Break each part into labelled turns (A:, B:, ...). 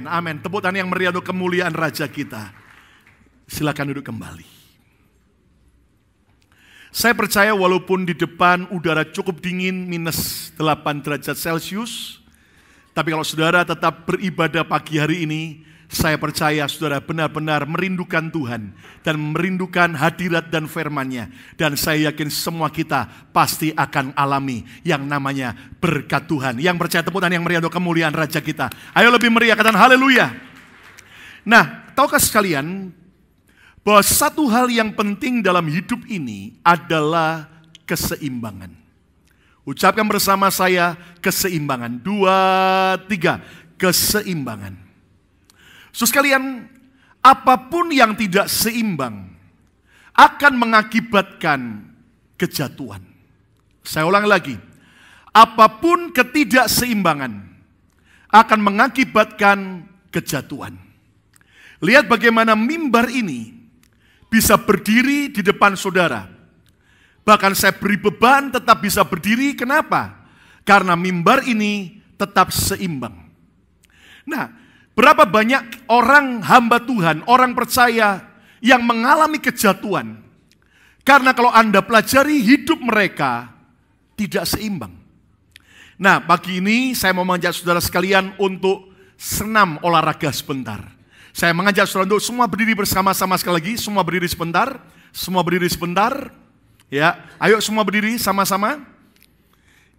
A: amin. Tepuk tangan yang meriah untuk kemuliaan Raja kita. Silakan duduk kembali. Saya percaya walaupun di depan udara cukup dingin, minus 8 derajat Celcius, tapi kalau saudara tetap beribadah pagi hari ini, saya percaya saudara benar-benar merindukan Tuhan dan merindukan hadirat dan firman-Nya. Dan saya yakin semua kita pasti akan alami yang namanya berkat Tuhan. Yang percaya tepuk tangan yang meriah untuk kemuliaan Raja kita. Ayo lebih meriah, katakan haleluya. Nah, tahukah sekalian bahwa satu hal yang penting dalam hidup ini adalah keseimbangan. Ucapkan bersama saya keseimbangan. 2, 3, keseimbangan. Saudara sekalian, apapun yang tidak seimbang akan mengakibatkan kejatuhan. Saya ulang lagi, apapun ketidakseimbangan akan mengakibatkan kejatuhan. Lihat bagaimana mimbar ini bisa berdiri di depan saudara. Bahkan saya beri beban tetap bisa berdiri, kenapa? Karena mimbar ini tetap seimbang. Nah, berapa banyak orang hamba Tuhan, orang percaya yang mengalami kejatuhan. Karena kalau Anda pelajari hidup mereka tidak seimbang. Nah, pagi ini saya mau mengajak saudara sekalian untuk senam olahraga sebentar. Saya mengajak saudara untuk semua berdiri bersama-sama sekali lagi. Semua berdiri sebentar. Semua berdiri sebentar. Ya, ayo semua berdiri sama-sama.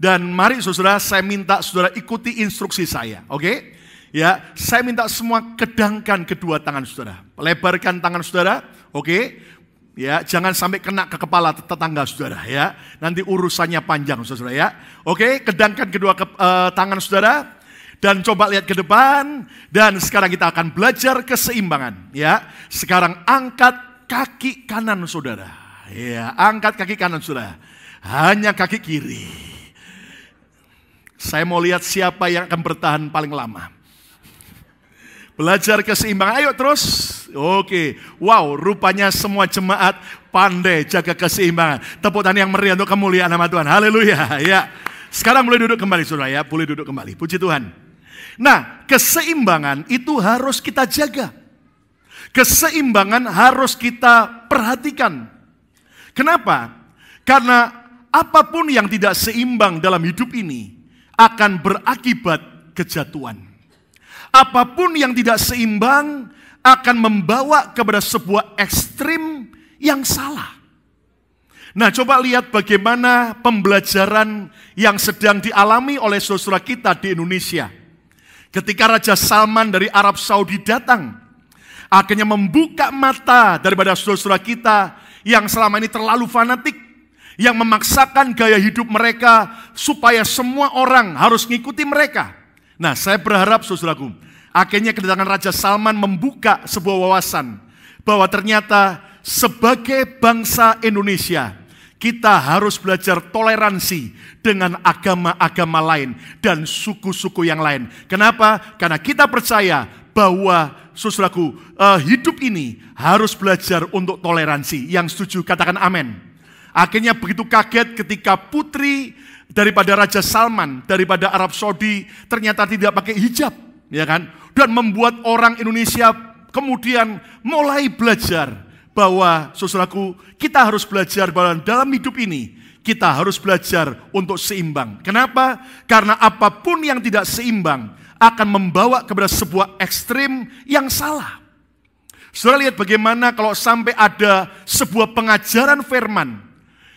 A: Dan mari saudara, saya minta saudara ikuti instruksi saya, oke? Ya, saya minta semua kedangkan kedua tangan saudara. Lebarkan tangan saudara, oke? Ya, jangan sampai kena ke kepala tetangga saudara ya. Nanti urusannya panjang saudara ya. Oke, kedangkan kedua tangan saudara dan coba lihat ke depan dan sekarang kita akan belajar keseimbangan ya. Sekarang angkat kaki kanan saudara. Ya, angkat kaki kanan saudara. Hanya kaki kiri. Saya mau lihat siapa yang akan bertahan paling lama. Belajar keseimbangan, ayo terus. Oke, wow, rupanya semua jemaat pandai jaga keseimbangan. Tepuk tangan yang meriah untuk kemuliaan nama Tuhan. Haleluya. Ya. Sekarang boleh duduk kembali saudara ya, boleh duduk kembali. Puji Tuhan. Nah, keseimbangan itu harus kita jaga. Keseimbangan harus kita perhatikan. Kenapa? Karena apapun yang tidak seimbang dalam hidup ini akan berakibat kejatuhan. Apapun yang tidak seimbang akan membawa kepada sebuah ekstrim yang salah. Nah, coba lihat bagaimana pembelajaran yang sedang dialami oleh saudara kita di Indonesia. Ketika Raja Salman dari Arab Saudi datang, akhirnya membuka mata daripada saudara kita yang selama ini terlalu fanatik, yang memaksakan gaya hidup mereka supaya semua orang harus ngikuti mereka. Nah, saya berharap saudaraku, akhirnya kedatangan Raja Salman membuka sebuah wawasan bahwa ternyata sebagai bangsa Indonesia, kita harus belajar toleransi dengan agama-agama lain dan suku-suku yang lain. Kenapa? Karena kita percaya bahwa saudaraku, hidup ini harus belajar untuk toleransi. Yang setuju katakan amin. Akhirnya begitu kaget ketika putri daripada Raja Salman, daripada Arab Saudi, ternyata tidak pakai hijab, ya kan? Dan membuat orang Indonesia kemudian mulai belajar bahwa, saudaraku, kita harus belajar bahwa dalam hidup ini, kita harus belajar untuk seimbang. Kenapa? Karena apapun yang tidak seimbang akan membawa kepada sebuah ekstrim yang salah. Saudara lihat bagaimana kalau sampai ada sebuah pengajaran firman,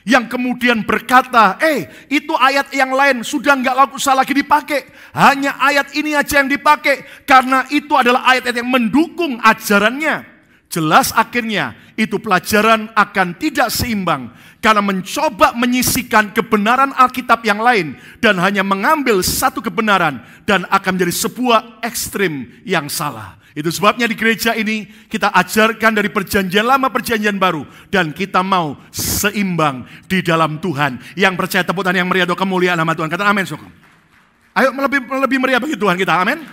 A: yang kemudian berkata, itu ayat yang lain sudah nggak usah lagi dipakai. Hanya ayat ini aja yang dipakai. Karena itu adalah ayat-ayat yang mendukung ajarannya. Jelas akhirnya itu pelajaran akan tidak seimbang. Karena mencoba menyisikan kebenaran Alkitab yang lain. Dan hanya mengambil satu kebenaran. Dan akan menjadi sebuah ekstrim yang salah. Itu sebabnya di gereja ini kita ajarkan dari perjanjian lama, perjanjian baru. Dan kita mau seimbang di dalam Tuhan. Yang percaya tepuk tangan yang meriah untuk kemuliaan nama Tuhan. Kata amin, syukur. Ayo lebih meriah bagi Tuhan kita, amin.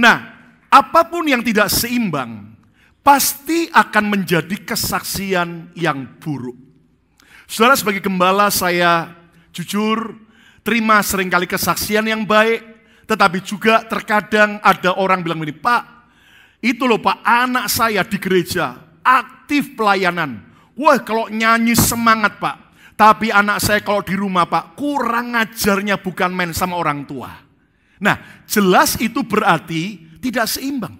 A: Nah, apapun yang tidak seimbang pasti akan menjadi kesaksian yang buruk. Saudara, sebagai gembala saya jujur terima seringkali kesaksian yang baik, Tetapi juga terkadang ada orang bilang begini, Pak, itu loh Pak, anak saya di gereja, aktif pelayanan. Wah, kalau nyanyi semangat Pak. Tapi anak saya kalau di rumah Pak, kurang ngajarnya bukan main sama orang tua. Nah, jelas itu berarti tidak seimbang.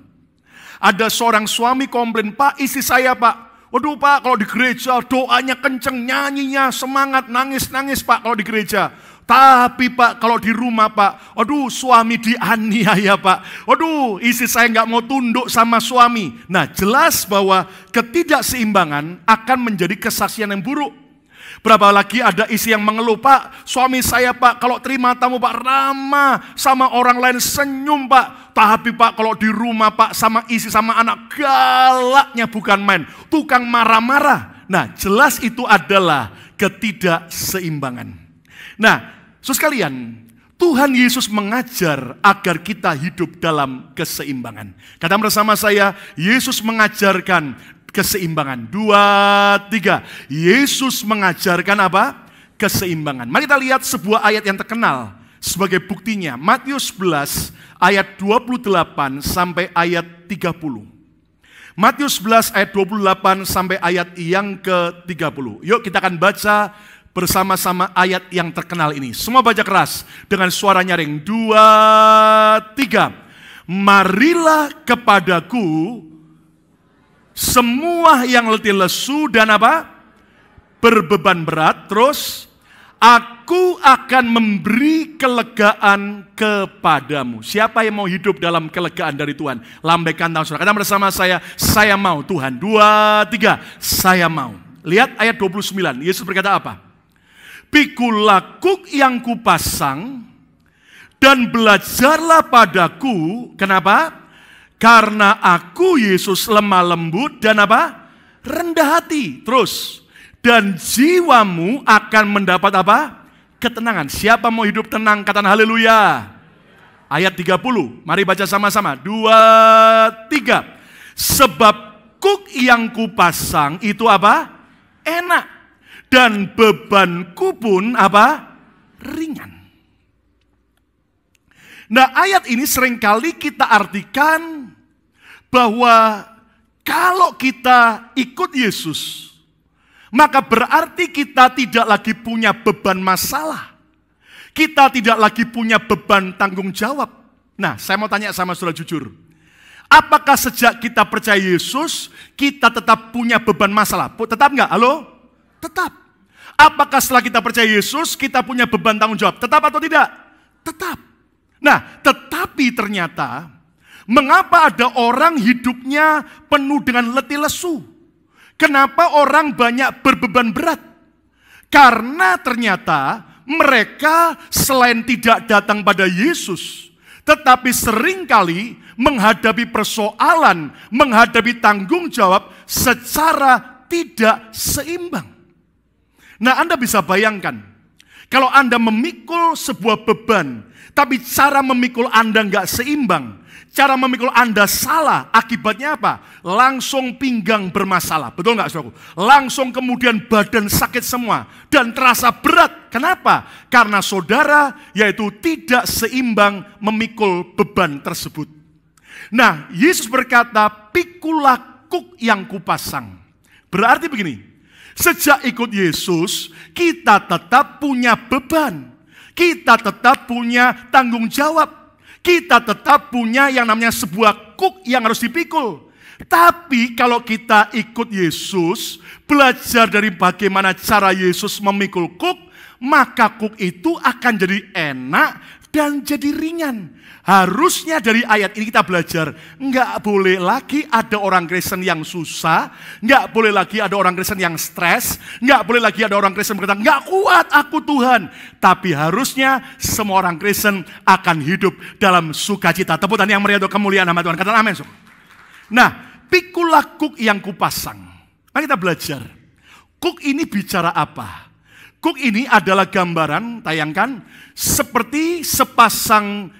A: Ada seorang suami komplain, Pak, istri saya Pak, waduh Pak, kalau di gereja doanya kenceng, nyanyinya semangat, nangis-nangis Pak kalau di gereja. Tapi Pak, kalau di rumah Pak, aduh suami dianiaya Pak. Aduh, istri saya nggak mau tunduk sama suami. Nah, jelas bahwa ketidakseimbangan akan menjadi kesaksian yang buruk. Berapa lagi ada istri yang mengeluh, Pak, suami saya Pak, kalau terima tamu Pak, ramah sama orang lain, senyum Pak. Tapi Pak, kalau di rumah Pak, sama istri sama anak, galaknya bukan main, tukang marah-marah. Nah, jelas itu adalah ketidakseimbangan. Nah, saudara sekalian, Tuhan Yesus mengajar agar kita hidup dalam keseimbangan. Kata bersama saya, Yesus mengajarkan keseimbangan. 2, 3. Yesus mengajarkan apa? Keseimbangan. Mari kita lihat sebuah ayat yang terkenal sebagai buktinya. Matius 11 ayat 28 sampai ayat 30. Matius 11 ayat 28 sampai ayat yang ke-30. Yuk kita akan baca bersama-sama ayat yang terkenal ini. Semua baca keras dengan suara nyaring. 2, 3. Marilah kepadaku semua yang letih lesu dan apa? Berbeban berat. Terus, aku akan memberi kelegaan kepadamu. Siapa yang mau hidup dalam kelegaan dari Tuhan? Lambaikan tangan saudara. Katakan bersama saya mau Tuhan. 2, 3, saya mau. Lihat ayat 29. Yesus berkata apa? Pikulah kuk yang kupasang dan belajarlah padaku. Kenapa? Karena aku Yesus lemah lembut dan apa? Rendah hati. Terus, dan jiwamu akan mendapat apa? Ketenangan. Siapa mau hidup tenang? Katakan haleluya. Ayat 30. Mari baca sama-sama. 2, 3. Sebab kuk yang kupasang itu apa? Enak. Dan bebanku pun apa? Ringan. Nah, ayat ini seringkali kita artikan bahwa kalau kita ikut Yesus, maka berarti kita tidak lagi punya beban masalah. Kita tidak lagi punya beban tanggung jawab. Nah, saya mau tanya sama saudara jujur. Apakah sejak kita percaya Yesus, kita tetap punya beban masalah? Tetap enggak? Halo? Tetap. Apakah setelah kita percaya Yesus, kita punya beban tanggung jawab? Tetap atau tidak? Tetap. Nah, tetapi ternyata, mengapa ada orang hidupnya penuh dengan letih lesu? Kenapa orang banyak berbeban berat? Karena ternyata mereka selain tidak datang pada Yesus, tetapi seringkali menghadapi persoalan, menghadapi tanggung jawab secara tidak seimbang. Nah, Anda bisa bayangkan, kalau Anda memikul sebuah beban, tapi cara memikul Anda nggak seimbang, cara memikul Anda salah, akibatnya apa? Langsung pinggang bermasalah, betul nggak saudaraku? Langsung kemudian badan sakit semua, dan terasa berat. Kenapa? Karena saudara yaitu tidak seimbang memikul beban tersebut. Nah, Yesus berkata, pikulah kuk yang kupasang. Berarti begini, sejak ikut Yesus, kita tetap punya beban. Kita tetap punya tanggung jawab. Kita tetap punya yang namanya sebuah kuk yang harus dipikul. Tapi kalau kita ikut Yesus, belajar dari bagaimana cara Yesus memikul kuk, maka kuk itu akan jadi enak dan jadi ringan. Harusnya dari ayat ini kita belajar, nggak boleh lagi ada orang Kristen yang susah, nggak boleh lagi ada orang Kristen yang stres, nggak boleh lagi ada orang Kristen berkata, nggak kuat aku Tuhan. Tapi harusnya semua orang Kristen akan hidup dalam sukacita. Tepuk tangan yang meriah untuk kemuliaan nama Tuhan. Katakan amin. Nah, pikulah kuk yang kupasang. Mari kita belajar. Kuk ini bicara apa? Kuk ini adalah gambaran, tayangkan, seperti sepasang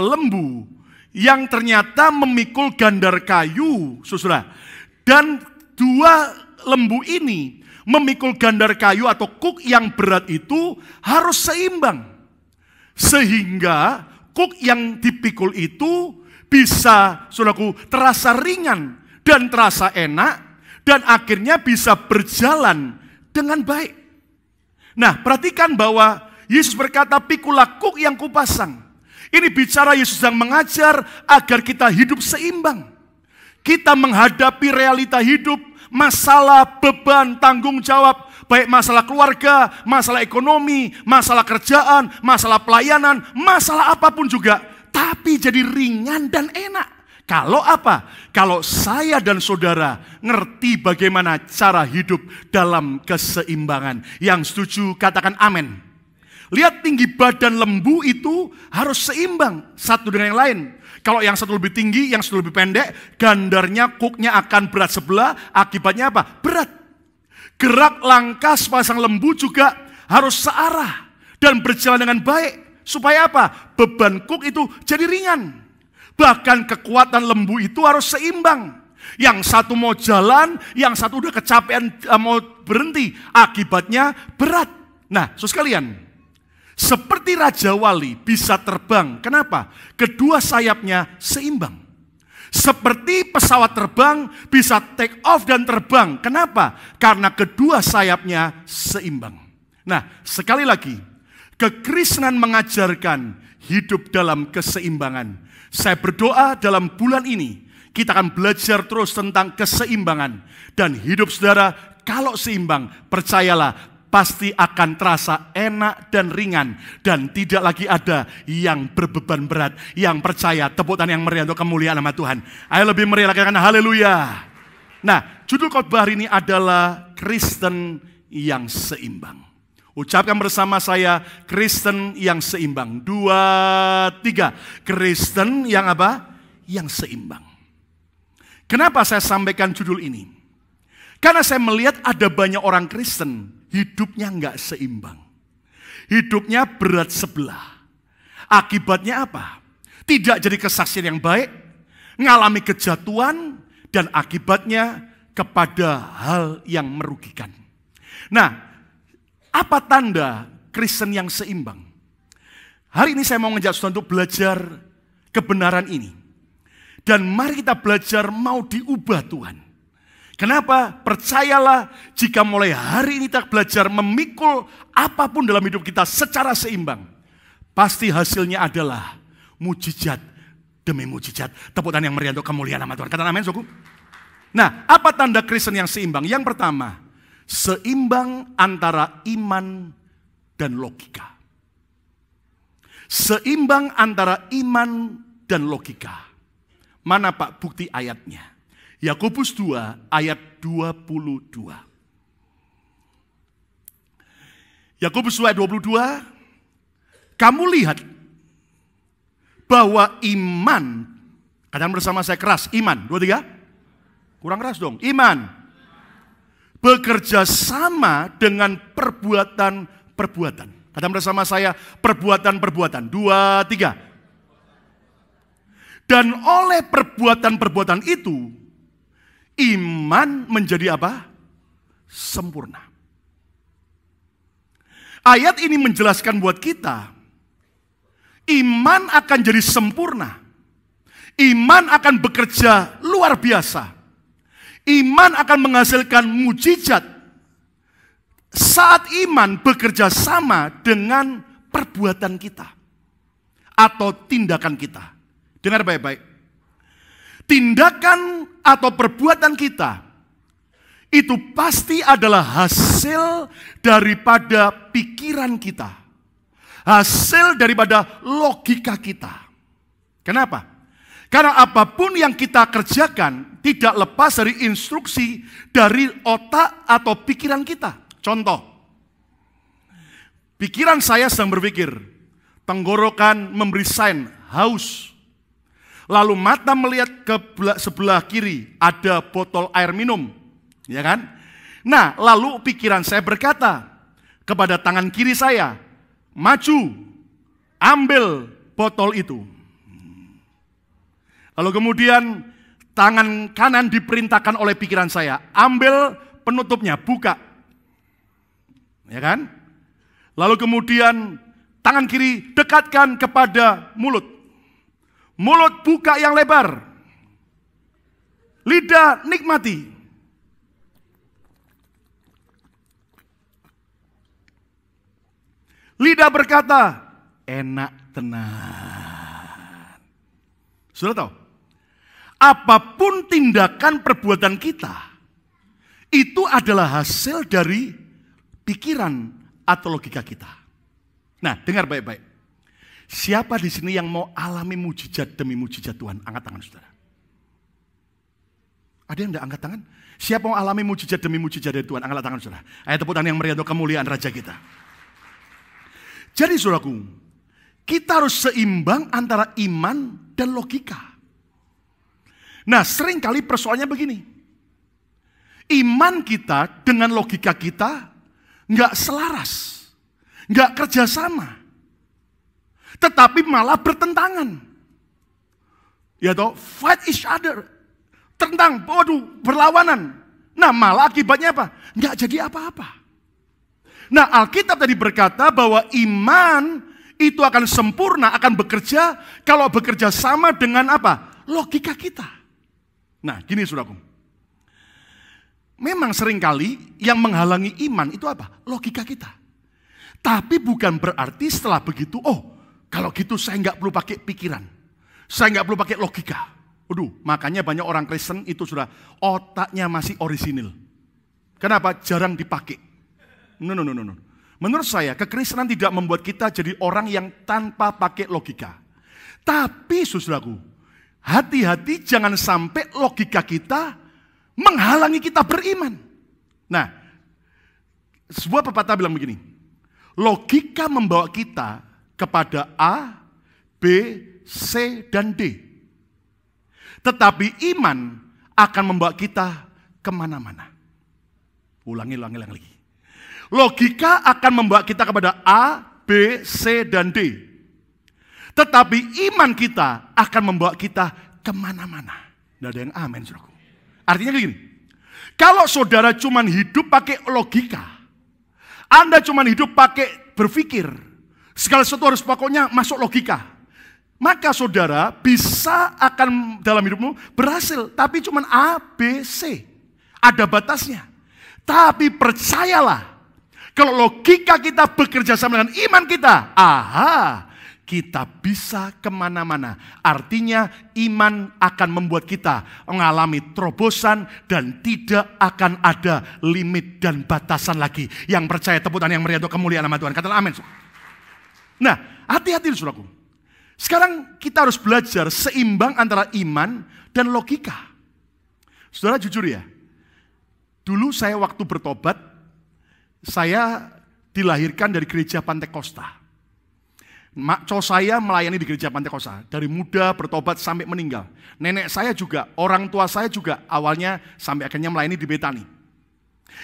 A: lembu yang ternyata memikul gandar kayu, saudara. Dan dua lembu ini memikul gandar kayu atau kuk yang berat itu harus seimbang. Sehingga kuk yang dipikul itu bisa, saudaraku, terasa ringan dan terasa enak, dan akhirnya bisa berjalan dengan baik. Nah, perhatikan bahwa Yesus berkata, pikulah kuk yang kupasang. Ini bicara Yesus yang mengajar agar kita hidup seimbang. Kita menghadapi realita hidup, masalah, beban, tanggung jawab, baik masalah keluarga, masalah ekonomi, masalah kerjaan, masalah pelayanan, masalah apapun juga, tapi jadi ringan dan enak. Kalau apa? Kalau saya dan saudara ngerti bagaimana cara hidup dalam keseimbangan. Yang setuju katakan amin. Lihat, tinggi badan lembu itu harus seimbang satu dengan yang lain. Kalau yang satu lebih tinggi, yang satu lebih pendek, gandarnya, kuknya akan berat sebelah. Akibatnya apa? Berat. Gerak langkah sepasang lembu juga harus searah dan berjalan dengan baik. Supaya apa? Beban kuk itu jadi ringan. Bahkan kekuatan lembu itu harus seimbang. Yang satu mau jalan, yang satu udah kecapean mau berhenti. Akibatnya berat. Nah, saudara sekalian, seperti Raja Wali bisa terbang. Kenapa? Kedua sayapnya seimbang. Seperti pesawat terbang bisa take off dan terbang. Kenapa? Karena kedua sayapnya seimbang. Nah, sekali lagi, kekristenan mengajarkan hidup dalam keseimbangan. Saya berdoa dalam bulan ini kita akan belajar terus tentang keseimbangan. Dan hidup saudara kalau seimbang, percayalah, pasti akan terasa enak dan ringan. Dan tidak lagi ada yang berbeban berat. Yang percaya, tepuk tangan yang meriah untuk kemuliaan nama Tuhan. Ayo lebih meriah lagi, karena haleluya. Nah, judul khotbah hari ini adalah Kristen yang seimbang. Ucapkan bersama saya, Kristen yang seimbang. 2, 3. Kristen yang apa? Yang seimbang. Kenapa saya sampaikan judul ini? Karena saya melihat ada banyak orang Kristen hidupnya nggak seimbang. Hidupnya berat sebelah. Akibatnya apa? Tidak jadi kesaksian yang baik, ngalami kejatuhan, dan akibatnya kepada hal yang merugikan. Nah, apa tanda Kristen yang seimbang? Hari ini saya mau ngajak saudara untuk belajar kebenaran ini. Dan mari kita belajar mau diubah Tuhan. Kenapa? Percayalah, jika mulai hari ini kita belajar memikul apapun dalam hidup kita secara seimbang, pasti hasilnya adalah mujizat demi mujizat. Tepuk tangan yang meriah untuk kemuliaan nama Tuhan. Katakan amin, saudaraku. Nah, apa tanda Kristen yang seimbang? Yang pertama, seimbang antara iman dan logika. Seimbang antara iman dan logika. Mana Pak bukti ayatnya? Yakobus 2 ayat 22. Yakobus 2 ayat 22. Kamu lihat bahwa iman, katakan bersama saya keras, iman. 2, 3. Kurang keras dong. Iman bekerja sama dengan perbuatan-perbuatan. Katakan bersama saya, perbuatan-perbuatan. 2, 3. Dan oleh perbuatan-perbuatan itu, iman menjadi apa? Sempurna. Ayat ini menjelaskan buat kita, iman akan jadi sempurna. Iman akan bekerja luar biasa. Iman akan menghasilkan mujizat saat iman bekerja sama dengan perbuatan kita atau tindakan kita. Dengar baik-baik. Tindakan atau perbuatan kita itu pasti adalah hasil daripada pikiran kita. Hasil daripada logika kita. Kenapa? Karena apapun yang kita kerjakan tidak lepas dari instruksi dari otak atau pikiran kita. Contoh, pikiran saya sedang berpikir, tenggorokan memberi sign, haus. Lalu mata melihat ke sebelah kiri, ada botol air minum. Ya kan? Nah, lalu pikiran saya berkata kepada tangan kiri saya, maju, ambil botol itu. Lalu kemudian tangan kanan diperintahkan oleh pikiran saya, ambil penutupnya, buka. Ya kan? Lalu kemudian Tangan kiri dekatkan kepada mulut. Mulut buka yang lebar. Lidah nikmati. Lidah berkata, enak tenan. Sudah tahu? Apapun tindakan perbuatan kita, itu adalah hasil dari pikiran atau logika kita. Nah, dengar baik-baik. Siapa di sini yang mau alami mujizat demi mujizat Tuhan? Angkat tangan saudara. Ada yang tidak angkat tangan? Siapa mau alami mujizat demi mujizat dari Tuhan? Angkat tangan saudara. Ayo tepuk tangan yang meriah untuk kemuliaan Raja kita. Jadi saudaraku, kita harus seimbang antara iman dan logika. Nah, seringkali persoalannya begini. Iman kita dengan logika kita nggak selaras, nggak kerjasama, tetapi malah bertentangan. Ya toh, fight each other, tentang, berlawanan. Nah, malah akibatnya apa? Nggak jadi apa-apa. Nah, Alkitab tadi berkata bahwa iman itu akan sempurna, akan bekerja kalau bekerja sama dengan apa? Logika kita. Nah, gini saudaraku. Memang seringkali yang menghalangi iman itu apa? Logika kita. Tapi bukan berarti setelah begitu, kalau gitu saya nggak perlu pakai pikiran. Saya nggak perlu pakai logika. Makanya banyak orang Kristen itu sudah otaknya masih orisinil. Kenapa? Jarang dipakai. No. Menurut saya, kekristenan tidak membuat kita jadi orang yang tanpa pakai logika. Tapi, saudaraku, hati-hati jangan sampai logika kita menghalangi kita beriman. Nah, sebuah pepatah bilang begini, logika membawa kita kepada A, B, C, dan D. Tetapi iman akan membawa kita kemana-mana. Ulangi lagi. Logika akan membawa kita kepada A, B, C, dan D. Tetapi iman kita akan membawa kita kemana-mana. Tidak ada yang amin, saudaraku. Artinya begini, kalau saudara cuma hidup pakai logika, Anda cuma hidup pakai berpikir, segala sesuatu harus pokoknya masuk logika, maka saudara bisa akan dalam hidupmu berhasil, tapi cuma A, B, C. Ada batasnya. Tapi percayalah, kalau logika kita bekerja sama dengan iman kita, kita bisa kemana-mana. Artinya iman akan membuat kita mengalami terobosan dan tidak akan ada limit dan batasan lagi. Yang percaya tepuk tangan yang meriah untuk kemuliaan nama Tuhan. Katakan amin. Nah, hati-hati saudaraku. Sekarang kita harus belajar seimbang antara iman dan logika. Saudara jujur ya, dulu saya waktu bertobat, saya dilahirkan dari gereja Pantekosta. Cowok saya melayani di gereja Pantekosta. Dari muda bertobat sampai meninggal. Nenek saya juga, orang tua saya juga awalnya sampai akhirnya melayani di Betani.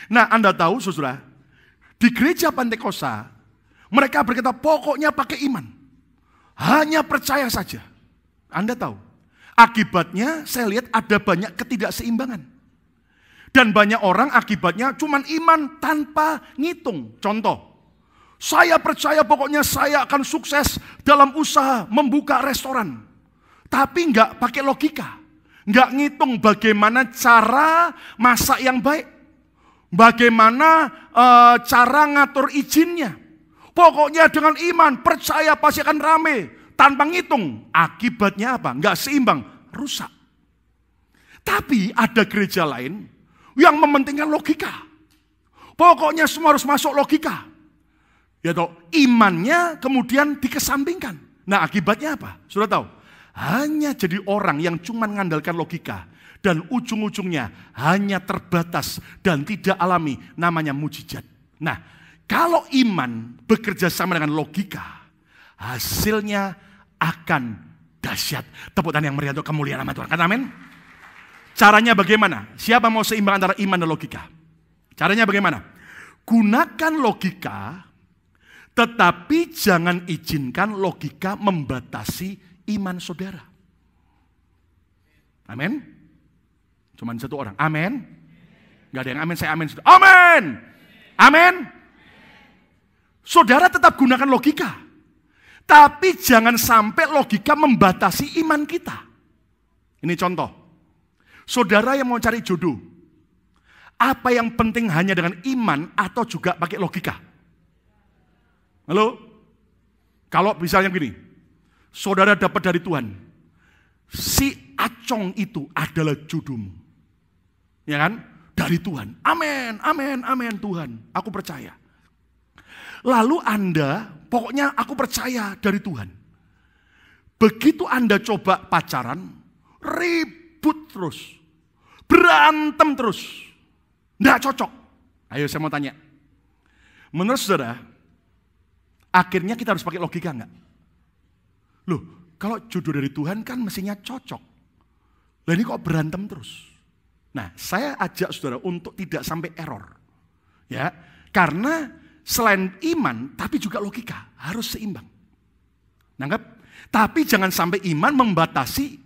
A: Nah, Anda tahu saudara, di gereja Pantekosta mereka berkata pokoknya pakai iman. Hanya percaya saja. Anda tahu, akibatnya saya lihat ada banyak ketidakseimbangan. Dan banyak orang akibatnya cuma iman tanpa ngitung. Contoh, saya percaya pokoknya saya akan sukses dalam usaha membuka restoran. Tapi nggak pakai logika. Nggak ngitung bagaimana cara masak yang baik. Bagaimana cara ngatur izinnya. Pokoknya dengan iman, percaya pasti akan rame. Tanpa ngitung. Akibatnya apa? Nggak seimbang, rusak. Tapi ada gereja lain yang mementingkan logika. Pokoknya semua harus masuk logika. Ya toh, imannya kemudian dikesampingkan. Nah, akibatnya apa? Sudah tahu? Hanya jadi orang yang cuma mengandalkan logika dan ujung-ujungnya hanya terbatas dan tidak alami namanya mujizat. Nah, kalau iman bekerja sama dengan logika, hasilnya akan dahsyat. Tepuk tangan yang meriah untuk kemuliaan nama Tuhan. Kata amin. Caranya bagaimana? Siapa mau seimbang antara iman dan logika? Caranya bagaimana? Gunakan logika, tetapi jangan izinkan logika membatasi iman saudara. Amin? Cuman satu orang. Amin? Gak ada yang amin, saya amin. Amin! Amin! Saudara tetap gunakan logika. Tapi jangan sampai logika membatasi iman kita. Ini contoh. Saudara yang mau cari jodoh, apa yang penting hanya dengan iman atau juga pakai logika? Halo? Kalau misalnya begini, saudara dapat dari Tuhan, si Acong itu adalah jodohmu. Ya kan? Dari Tuhan. Amin, amin, amin Tuhan. Aku percaya. Lalu Anda, pokoknya aku percaya dari Tuhan. Begitu Anda coba pacaran, ribut terus. Berantem terus. Nggak cocok. Ayo saya mau tanya. Menurut saudara, akhirnya kita harus pakai logika nggak? Loh, kalau jodoh dari Tuhan kan mestinya cocok. Lah ini kok berantem terus? Nah, saya ajak saudara untuk tidak sampai error. Ya, karena selain iman, tapi juga logika harus seimbang. Nanggap? Tapi jangan sampai iman membatasi,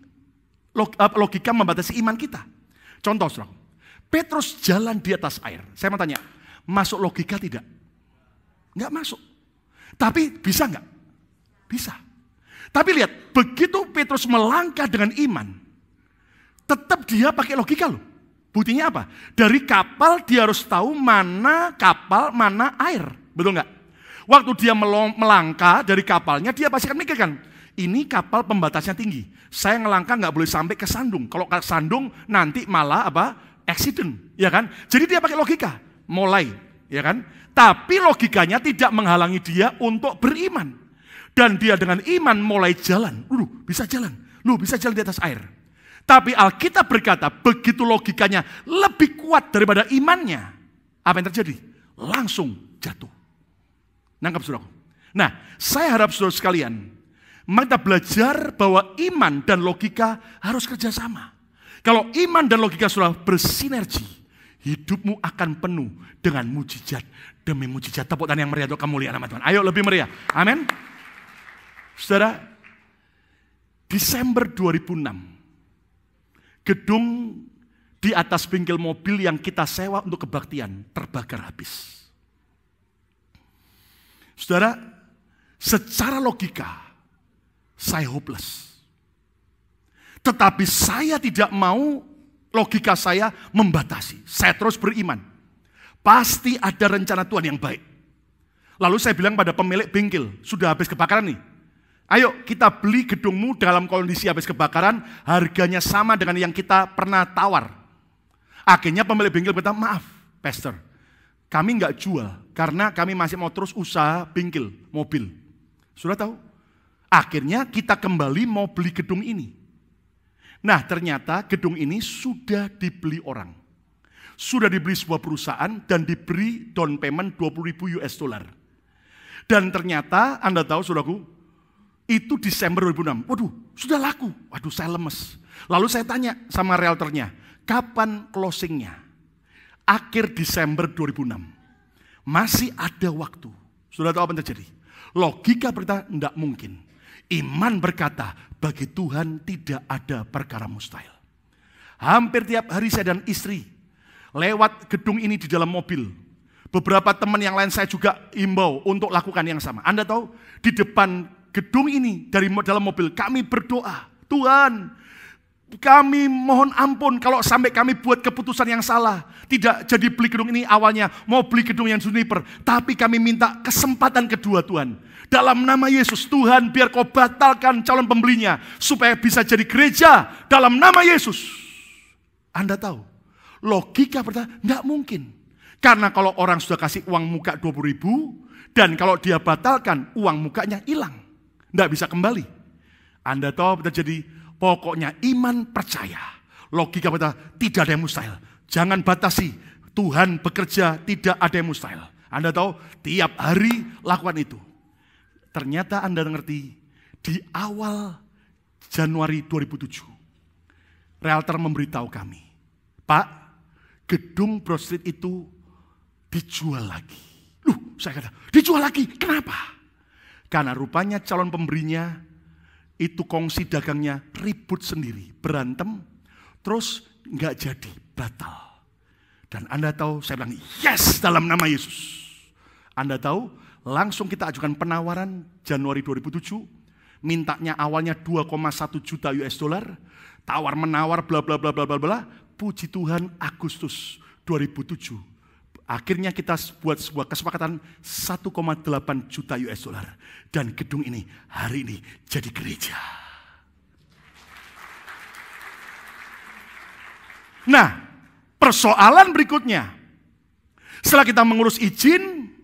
A: logika membatasi iman kita. Contoh, saudara. Petrus jalan di atas air. Saya mau tanya, masuk logika tidak? Enggak masuk. Tapi bisa enggak? Bisa. Tapi lihat, begitu Petrus melangkah dengan iman, tetap dia pakai logika loh. Buktinya apa? Dari kapal dia harus tahu mana kapal, mana air. Betul enggak? Waktu dia melangkah dari kapalnya, dia pasti akan mikirkan, ini kapal pembatasnya tinggi. Saya ngelangkah nggak boleh sampai ke sandung. Kalau ke sandung nanti malah accident, ya kan? Jadi dia pakai logika, mulai, ya kan? Tapi logikanya tidak menghalangi dia untuk beriman. Dan dia dengan iman mulai jalan. Bisa jalan. Bisa jalan di atas air. Tapi Alkitab berkata, begitu logikanya lebih kuat daripada imannya, apa yang terjadi? Langsung jatuh. Nangkap saudara? Nah, saya harap saudara sekalian, kita belajar bahwa iman dan logika harus kerjasama. Kalau iman dan logika saudara bersinergi, hidupmu akan penuh dengan mujizat demi mujizat. Tepuk tangan yang meriah untuk kemuliaan nama Tuhan. Ayo lebih meriah. Amin. Saudara, Desember 2006, gedung di atas bengkel mobil yang kita sewa untuk kebaktian terbakar habis. Saudara, secara logika saya hopeless. Tetapi saya tidak mau logika saya membatasi. Saya terus beriman. Pasti ada rencana Tuhan yang baik. Lalu saya bilang pada pemilik bengkel, sudah habis kebakaran nih. Ayo kita beli gedungmu dalam kondisi habis kebakaran, harganya sama dengan yang kita pernah tawar. Akhirnya pemilik bengkel berkata, maaf pastor, kami nggak jual karena kami masih mau terus usaha bengkel mobil. Sudah tahu? Akhirnya kita kembali mau beli gedung ini. Nah ternyata gedung ini sudah dibeli orang. Sudah dibeli sebuah perusahaan dan diberi down payment 20.000 US dollar. Dan ternyata Anda tahu saudaraku, itu Desember 2006. Waduh, sudah laku. Waduh, saya lemes. Lalu saya tanya sama realtornya, kapan closingnya? Akhir Desember 2006. Masih ada waktu. Sudah tahu apa yang terjadi? Logika berkata, tidak mungkin. Iman berkata, bagi Tuhan tidak ada perkara mustahil. Hampir tiap hari saya dan istri lewat gedung ini di dalam mobil. Beberapa teman yang lain saya juga imbau untuk lakukan yang sama. Anda tahu, di depan gedung ini dari dalam mobil kami berdoa, Tuhan kami mohon ampun kalau sampai kami buat keputusan yang salah. Tidak jadi beli gedung ini awalnya, mau beli gedung yang Juniper. Tapi kami minta kesempatan kedua Tuhan. Dalam nama Yesus, Tuhan biar kau batalkan calon pembelinya. Supaya bisa jadi gereja dalam nama Yesus. Anda tahu, logika berkata, tidak mungkin. Karena kalau orang sudah kasih uang muka 20.000, dan kalau dia batalkan, uang mukanya hilang. Tidak bisa kembali. Anda tahu apa terjadi? Pokoknya iman percaya. Logika berkata tidak ada yang mustahil. Jangan batasi. Tuhan bekerja, tidak ada yang mustahil. Anda tahu tiap hari lakukan itu. Ternyata Anda mengerti, di awal Januari 2007, realtor memberitahu kami, Pak, gedung Broad Street itu dijual lagi. Saya kata, dijual lagi? Kenapa? Karena rupanya calon pembelinya itu kongsi dagangnya ribut sendiri, berantem, terus nggak jadi, batal. Dan Anda tahu, saya bilang, yes dalam nama Yesus. Anda tahu, langsung kita ajukan penawaran Januari 2007. Mintanya awalnya 2,1 juta US dollar. Tawar-menawar bla bla bla bla bla bla. Puji Tuhan Agustus 2007. Akhirnya kita buat sebuah kesepakatan 1,8 juta US dollar. Dan gedung ini hari ini jadi gereja. Nah, persoalan berikutnya. Setelah kita mengurus izin,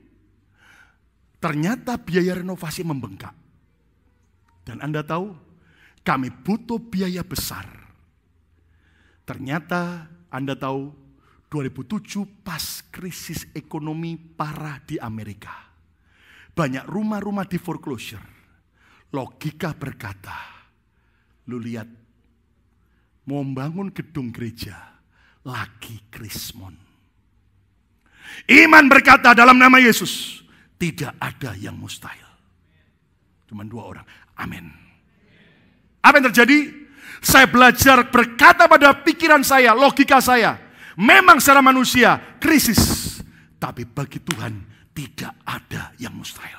A: ternyata biaya renovasi membengkak. Dan Anda tahu, kami butuh biaya besar. Ternyata Anda tahu, 2007 pas krisis ekonomi parah di Amerika. Banyak rumah-rumah di foreclosure. Logika berkata, lu lihat, mau membangun gedung gereja, lagi krismon. Iman berkata dalam nama Yesus, tidak ada yang mustahil. Cuma 2 orang. Amin. Apa yang terjadi? Saya belajar berkata pada pikiran saya, logika saya. Memang secara manusia krisis. Tapi bagi Tuhan tidak ada yang mustahil.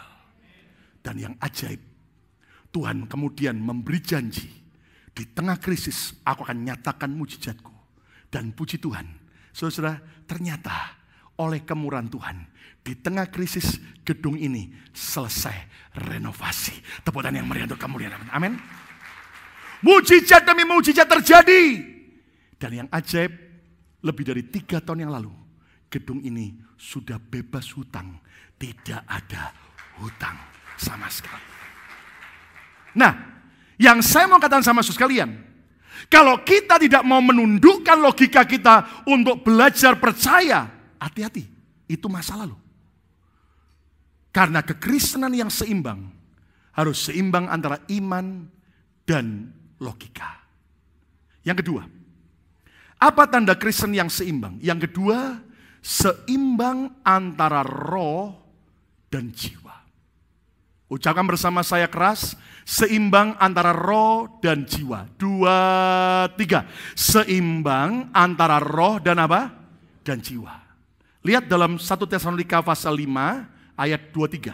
A: Dan yang ajaib, Tuhan kemudian memberi janji. Di tengah krisis aku akan nyatakan mujizatku. Dan puji Tuhan, saudara, ternyata oleh kemurahan Tuhan, di tengah krisis gedung ini selesai renovasi. Tepuk tangan yang meriah untuk kemuliaan. Amin. Mujizat demi mujizat terjadi. Dan yang ajaib, lebih dari 3 tahun yang lalu, gedung ini sudah bebas hutang. Tidak ada hutang sama sekali. Nah, yang saya mau katakan sama saudara sekalian, kalau kita tidak mau menundukkan logika kita untuk belajar percaya, hati-hati, itu masa lalu. Karena kekristenan yang seimbang harus seimbang antara iman dan logika. Yang kedua, apa tanda Kristen yang seimbang? Yang kedua, seimbang antara roh dan jiwa. Ucapkan bersama saya keras, seimbang antara roh dan jiwa. 2, 3. Seimbang antara roh dan apa? Dan jiwa. Lihat dalam 1 Tesalonika pasal 5 ayat 23.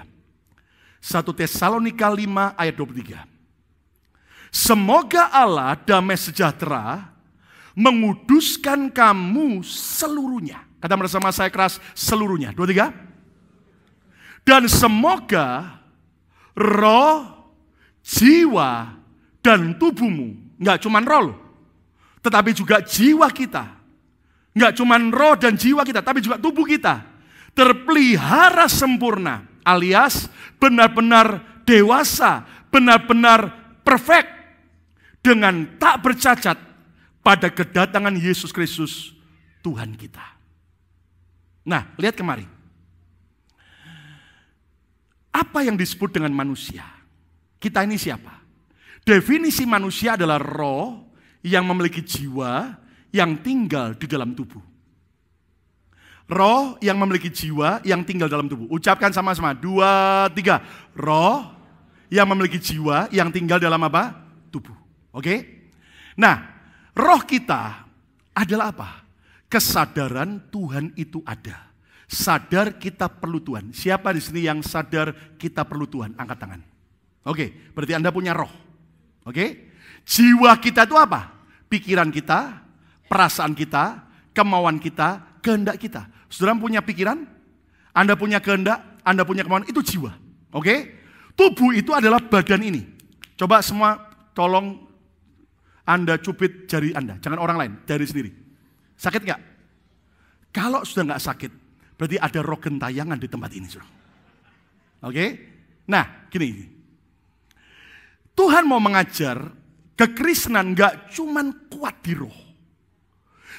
A: 1 Tesalonika 5 ayat 23. Semoga Allah damai sejahtera menguduskan kamu seluruhnya. Kata bersama saya keras, seluruhnya. 23. Dan semoga roh, jiwa, dan tubuhmu. Enggak cuma roh, tetapi juga jiwa kita. Enggak cuma roh dan jiwa kita, tapi juga tubuh kita. Terpelihara sempurna, alias benar-benar dewasa, benar-benar perfect, dengan tak bercacat pada kedatangan Yesus Kristus Tuhan kita. Nah, lihat kemari. Apa yang disebut dengan manusia? Kita ini siapa? Definisi manusia adalah roh yang memiliki jiwa yang tinggal di dalam tubuh. Roh yang memiliki jiwa yang tinggal dalam tubuh. Ucapkan sama-sama. 2, 3. Roh yang memiliki jiwa yang tinggal dalam apa? Tubuh. Oke? Nah, roh kita adalah apa? Kesadaran Tuhan itu ada. Sadar kita perlu Tuhan. Siapa di sini yang sadar kita perlu Tuhan? Angkat tangan. Oke, berarti Anda punya roh. Oke? Jiwa kita itu apa? Pikiran kita, perasaan kita, kemauan kita, kehendak kita. Saudara punya pikiran, Anda punya kehendak, Anda punya kemauan, itu jiwa. Oke? Tubuh itu adalah badan ini. Coba semua tolong Anda cubit jari Anda, jangan orang lain, jari sendiri. Sakit nggak? Kalau sudah nggak sakit, berarti ada roh gentayangan di tempat ini. Oke? Nah, gini. Tuhan mau mengajar kekristenan nggak cuman kuat di roh,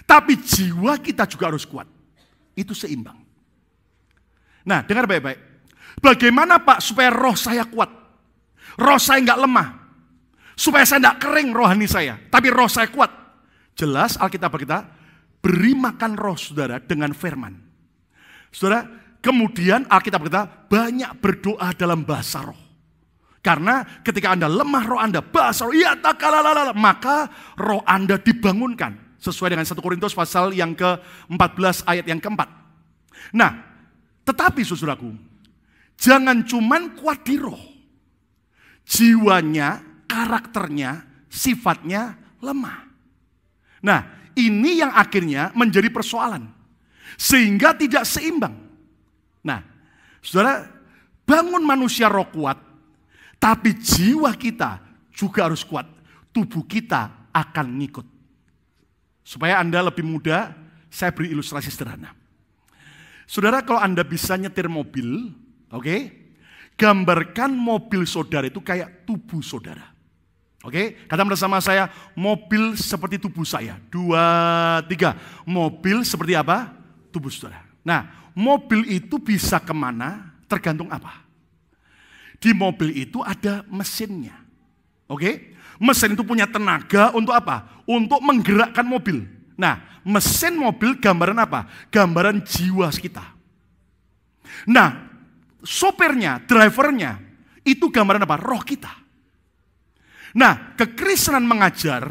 A: tapi jiwa kita juga harus kuat. Itu seimbang. Nah, dengar baik-baik. Bagaimana Pak supaya roh saya kuat? Roh saya nggak lemah. Supaya saya nggak kering rohani saya, tapi roh saya kuat. Jelas Alkitab berkata, beri makan roh saudara dengan firman. Saudara, kemudian Alkitab berkata, banyak berdoa dalam bahasa roh. Karena ketika Anda lemah roh Anda, bahasa roh, ya takalalala, maka roh Anda dibangunkan. Sesuai dengan 1 Korintus pasal yang ke-14 ayat yang keempat. Nah, tetapi saudaraku, jangan cuman kuat di roh. Jiwanya, karakternya, sifatnya lemah. Nah, ini yang akhirnya menjadi persoalan. Sehingga tidak seimbang. Nah, saudara, bangun manusia roh kuat, tapi jiwa kita juga harus kuat. Tubuh kita akan ngikut. Supaya Anda lebih mudah, saya beri ilustrasi sederhana. Saudara, kalau Anda bisa nyetir mobil, oke, gambarkan mobil saudara itu kayak tubuh saudara. Oke, kata bersama saya, mobil seperti tubuh saya. 2, 3, mobil seperti apa? Tubuh saudara. Nah, mobil itu bisa kemana? Tergantung apa? Di mobil itu ada mesinnya. Oke, mesin itu punya tenaga untuk apa? Untuk menggerakkan mobil. Nah, mesin mobil gambaran apa? Gambaran jiwa kita. Nah, sopirnya, drivernya, itu gambaran apa? Roh kita. Nah, kekristenan mengajar,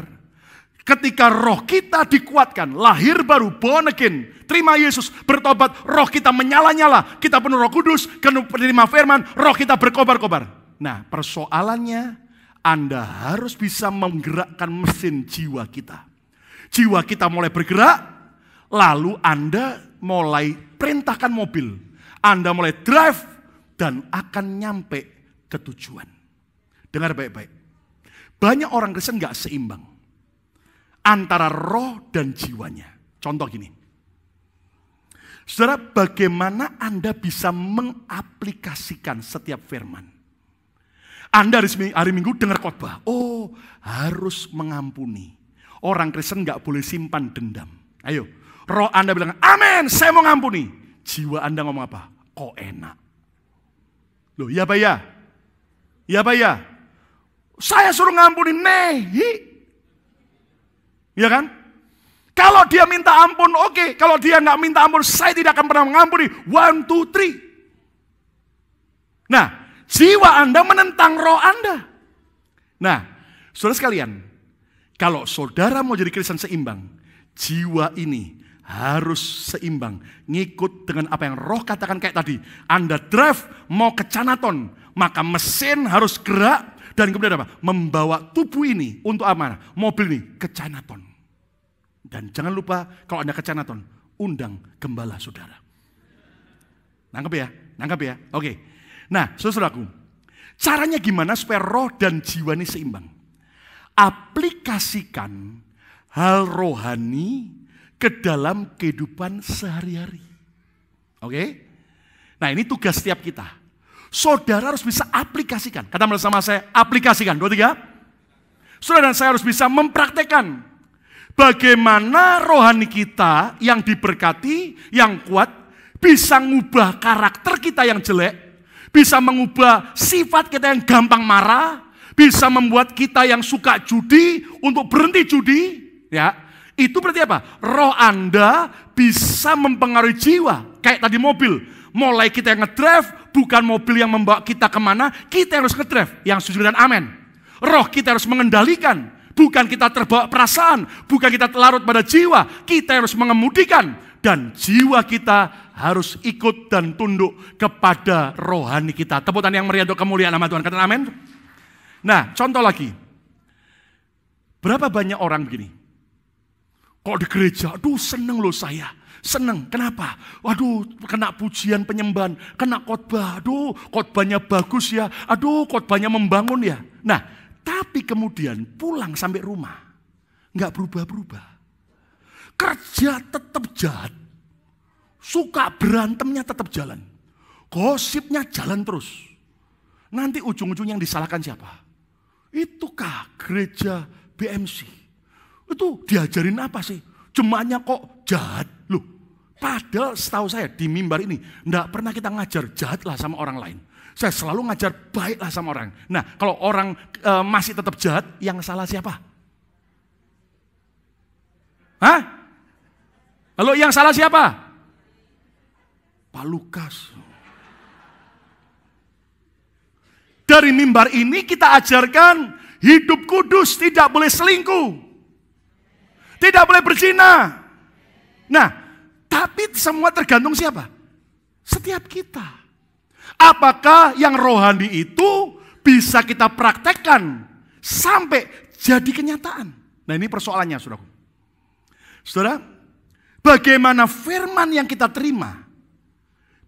A: ketika roh kita dikuatkan, lahir baru, born again, terima Yesus, bertobat, roh kita menyala-nyala, kita penuh Roh Kudus, penerima firman, roh kita berkobar-kobar. Nah, persoalannya, Anda harus bisa menggerakkan mesin jiwa kita. Jiwa kita mulai bergerak, lalu Anda mulai perintahkan mobil. Anda mulai drive dan akan nyampe ke tujuan. Dengar baik-baik. Banyak orang Kristen gak seimbang antara roh dan jiwanya. Contoh gini. Saudara, bagaimana Anda bisa mengaplikasikan setiap firman? Anda hari Minggu dengar khotbah. Oh, harus mengampuni. Orang Kristen gak boleh simpan dendam. Ayo, roh Anda bilang, amin, saya mau ngampuni. Jiwa Anda ngomong apa? Kok enak. Loh, ya Pak ya? Ya Pak ya? Saya suruh ngampuni, nehi. Ya kan? Kalau dia minta ampun, oke. Kalau dia gak minta ampun, saya tidak akan pernah mengampuni. 1, 2, 3. Nah, jiwa Anda menentang roh Anda. Nah, saudara sekalian, kalau saudara mau jadi Kristen seimbang, jiwa ini harus seimbang. Ngikut dengan apa yang roh katakan kayak tadi. Anda drive mau ke Canaton, maka mesin harus gerak. Dan kemudian apa? Membawa tubuh ini untuk apa? Mobil ini ke Canaton. Dan jangan lupa kalau Anda ke Canaton, undang gembala saudara. Nangkep ya? Nangkep ya? Oke. Nah, saudaraku, caranya gimana supaya roh dan jiwa ini seimbang? Aplikasikan hal rohani ke dalam kehidupan sehari-hari. Oke? Nah, ini tugas setiap kita. Saudara harus bisa aplikasikan. Kata bersama saya, aplikasikan. 2, 3. Saudara dan saya harus bisa mempraktekkan bagaimana rohani kita yang diberkati, yang kuat, bisa mengubah karakter kita yang jelek, bisa mengubah sifat kita yang gampang marah, bisa membuat kita yang suka judi untuk berhenti judi, ya. Itu berarti apa? Roh Anda bisa mempengaruhi jiwa. Kayak tadi mobil, mulai kita yang ngedrive, bukan mobil yang membawa kita kemana, kita yang harus ngedrive. Yang setuju dengan amin. Roh kita harus mengendalikan, bukan kita terbawa perasaan, bukan kita larut pada jiwa, kita harus mengemudikan. Dan jiwa kita harus ikut dan tunduk kepada rohani kita. Tepuk tangan yang meriah untuk kemuliaan nama Tuhan. Katakan amin. Nah, contoh lagi. Berapa banyak orang begini? Kok di gereja, aduh seneng loh saya. Seneng, kenapa? Waduh, kena pujian penyembahan, kena khotbah, aduh khotbahnya bagus ya, aduh khotbahnya membangun ya. Nah, tapi kemudian pulang sampai rumah, nggak berubah-berubah. Kerja tetap jahat, suka berantemnya tetap jalan, gosipnya jalan terus. Nanti ujung-ujungnya yang disalahkan siapa? Itukah gereja BMC? Itu diajarin apa sih? Jemaatnya kok jahat? Loh, padahal setahu saya di mimbar ini enggak pernah kita ngajar jahatlah sama orang lain. Saya selalu ngajar baiklah sama orang. Nah, kalau orang masih tetap jahat, yang salah siapa? Hah? Lalu yang salah siapa? Pak Lukas. Dari mimbar ini kita ajarkan hidup kudus, tidak boleh selingkuh. Tidak boleh berzina. Nah, tapi semua tergantung siapa? Setiap kita. Apakah yang rohani itu bisa kita praktekkan sampai jadi kenyataan? Nah, ini persoalannya, saudaraku. Saudara, bagaimana firman yang kita terima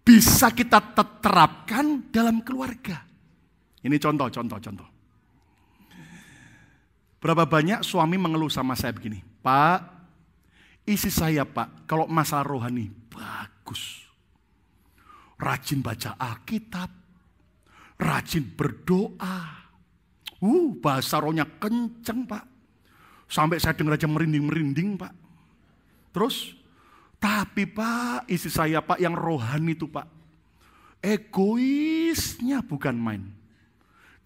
A: bisa kita terapkan dalam keluarga? Ini contoh. Berapa banyak suami mengeluh sama saya begini, Pak, isi saya Pak, kalau masalah rohani, bagus. Rajin baca Alkitab, rajin berdoa. Bahasa rohnya kenceng Pak. Sampai saya dengar aja merinding-merinding Pak. Terus, tapi Pak, isi saya Pak yang rohani itu Pak, egoisnya bukan main.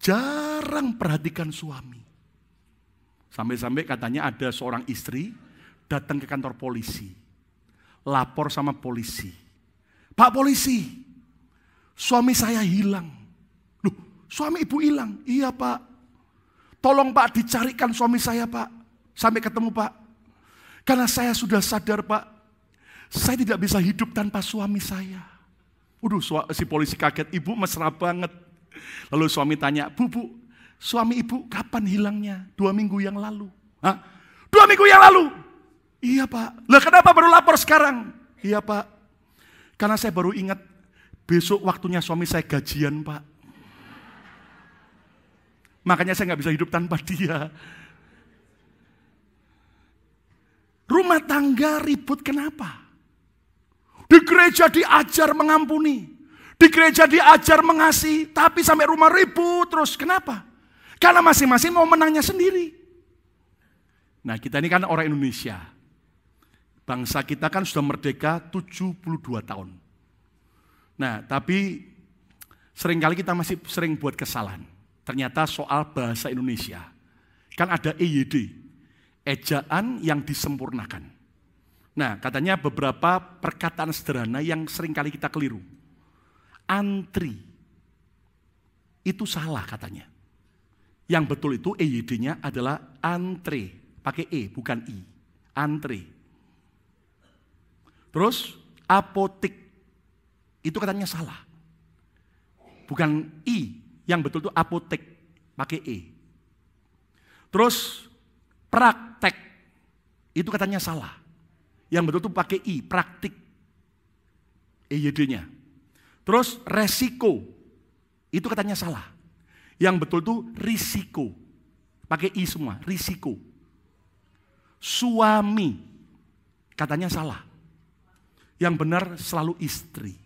A: Jarang perhatikan suami. Sampai-sampai katanya ada seorang istri datang ke kantor polisi. Lapor sama polisi. Pak polisi, suami saya hilang. Loh, suami ibu hilang? Iya Pak. Tolong Pak dicarikan suami saya Pak. Sampai ketemu Pak. Karena saya sudah sadar Pak, saya tidak bisa hidup tanpa suami saya. Si polisi kaget, ibu mesra banget. Lalu suami tanya, Bu, suami ibu kapan hilangnya? 2 minggu yang lalu. Hah? 2 minggu yang lalu? Iya Pak. Lah kenapa baru lapor sekarang? Iya Pak. Karena saya baru ingat besok waktunya suami saya gajian Pak. Makanya saya nggak bisa hidup tanpa dia. Rumah tangga ribut kenapa? Di gereja diajar mengampuni. Di gereja diajar mengasihi. Tapi sampai rumah ribut terus. Kenapa? Karena masing-masing mau menangnya sendiri. Nah kita ini kan orang Indonesia. Bangsa kita kan sudah merdeka 72 tahun. Nah tapi seringkali kita masih sering buat kesalahan. Ternyata soal bahasa Indonesia. Kan ada EYD. Ejaan yang disempurnakan. Nah katanya beberapa perkataan sederhana yang seringkali kita keliru. Antri. Itu salah katanya. Yang betul itu EYD-nya adalah antre. Pakai E, bukan I. Antre. Terus apotik. Itu katanya salah. Bukan I. Yang betul itu apotek. Pakai E. Terus praktek. Itu katanya salah. Yang betul itu pakai I. Praktik. EYD-nya. Terus resiko. Itu katanya salah. Yang betul itu risiko. Pakai I semua, risiko. Suami. Katanya salah. Yang benar selalu istri.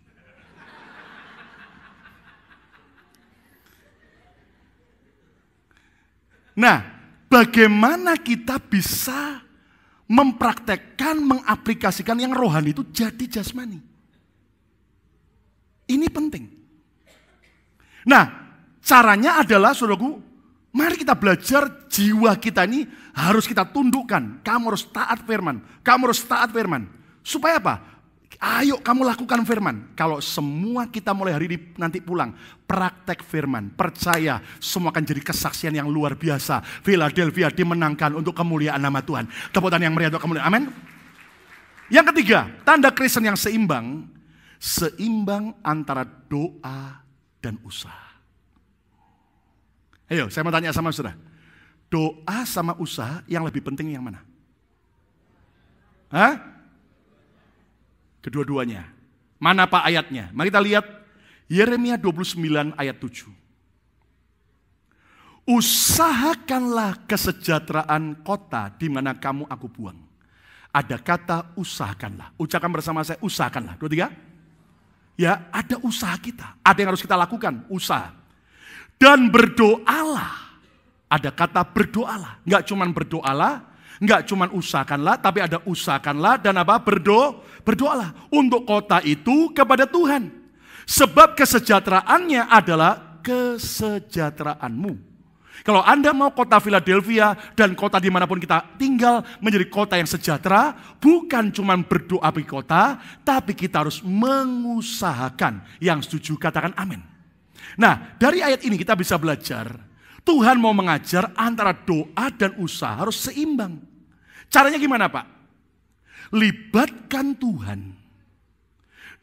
A: Nah, bagaimana kita bisa mempraktekkan, mengaplikasikan yang rohani itu jadi jasmani? Ini penting. Nah, caranya adalah, saudaraku, mari kita belajar jiwa kita ini harus kita tundukkan. Kamu harus taat firman. Kamu harus taat firman. Supaya apa? Ayo kamu lakukan firman. Kalau semua kita mulai hari ini nanti pulang, praktek firman. Percaya semua akan jadi kesaksian yang luar biasa. Philadelphia dimenangkan untuk kemuliaan nama Tuhan. Tepuk tangan yang meriah untuk kemuliaan. Amin. Yang ketiga, tanda Kristen yang seimbang. Seimbang antara doa dan usaha. Ayo, saya mau tanya sama saudara. Doa sama usaha yang lebih penting yang mana? Hah? Kedua-duanya. Mana Pak ayatnya? Mari kita lihat Yeremia 29 ayat 7. Usahakanlah kesejahteraan kota di mana kamu aku buang. Ada kata usahakanlah. Ucapkan bersama saya, usahakanlah. 2, 3. Ya, ada usaha kita. Ada yang harus kita lakukan, usaha. Dan berdoalah. Ada kata berdoalah. Enggak cuman berdoalah, enggak cuman usahakanlah, tapi ada usahakanlah dan apa? Berdoalah untuk kota itu kepada Tuhan. Sebab kesejahteraannya adalah kesejahteraanmu. Kalau Anda mau kota Philadelphia dan kota dimanapun kita tinggal menjadi kota yang sejahtera, bukan cuma berdoa bagi kota, tapi kita harus mengusahakan. Yang setuju katakan amin. Nah, dari ayat ini kita bisa belajar, Tuhan mau mengajar antara doa dan usaha harus seimbang. Caranya gimana Pak? Libatkan Tuhan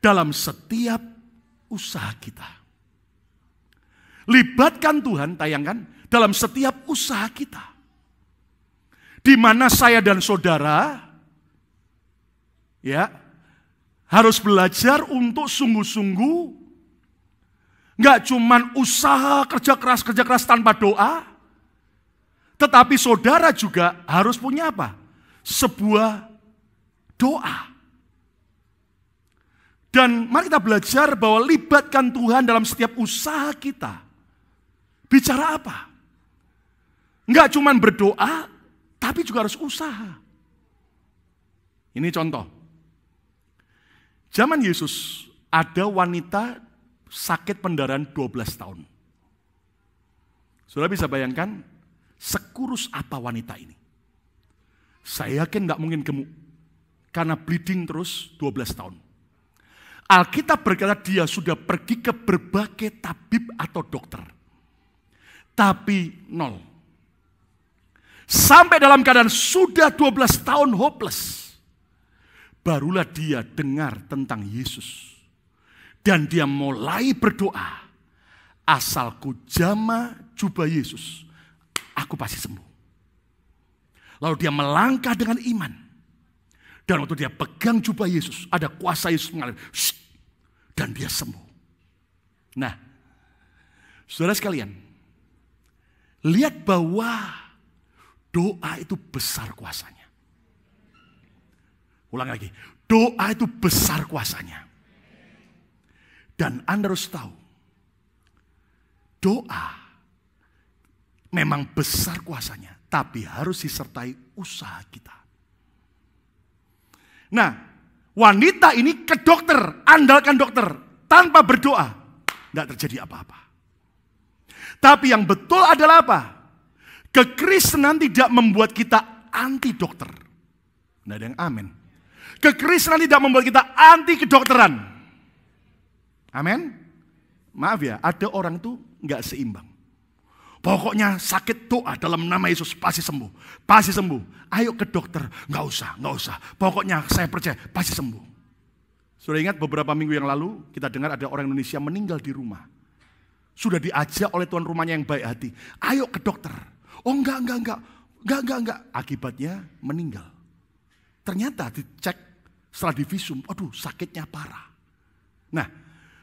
A: dalam setiap usaha kita. Libatkan Tuhan, tayangkan, dalam setiap usaha kita. Di mana saya dan saudara ya harus belajar untuk sungguh-sungguh, nggak cuman usaha kerja keras tanpa doa, tetapi saudara juga harus punya apa? Sebuah doa. Dan mari kita belajar bahwa libatkan Tuhan dalam setiap usaha kita. Bicara apa? Nggak cuman berdoa, tapi juga harus usaha. Ini contoh. Zaman Yesus ada wanita sakit pendarahan 12 tahun. Saudara bisa bayangkan sekurus apa wanita ini? Saya yakin nggak mungkin gemuk. Karena bleeding terus 12 tahun. Alkitab berkata dia sudah pergi ke berbagai tabib atau dokter. Tapi nol. Sampai dalam keadaan sudah 12 tahun hopeless. Barulah dia dengar tentang Yesus. Dan dia mulai berdoa. Asalku jama jubah Yesus, aku pasti sembuh. Lalu dia melangkah dengan iman. Dan waktu dia pegang jubah Yesus, ada kuasa Yesus mengalir. Dan dia sembuh. Nah, saudara sekalian, lihat bahwa doa itu besar kuasanya. Ulang lagi, doa itu besar kuasanya. Dan Anda harus tahu, doa memang besar kuasanya, tapi harus disertai usaha kita. Nah, wanita ini ke dokter, andalkan dokter, tanpa berdoa, tidak terjadi apa-apa. Tapi yang betul adalah apa? Kekristenan tidak membuat kita anti dokter. Tidak ada yang amin. Kekristenan tidak membuat kita anti kedokteran. Amin. Maaf ya, ada orang itu nggak seimbang. Pokoknya sakit doa dalam nama Yesus pasti sembuh. Pasti sembuh. Ayo ke dokter. Nggak usah. Pokoknya saya percaya pasti sembuh. Sudah ingat beberapa minggu yang lalu kita dengar ada orang Indonesia meninggal di rumah. Sudah diajak oleh tuan rumahnya yang baik hati. Ayo ke dokter. Oh enggak. Akibatnya meninggal. Ternyata dicek setelah divisum. Aduh sakitnya parah. Nah,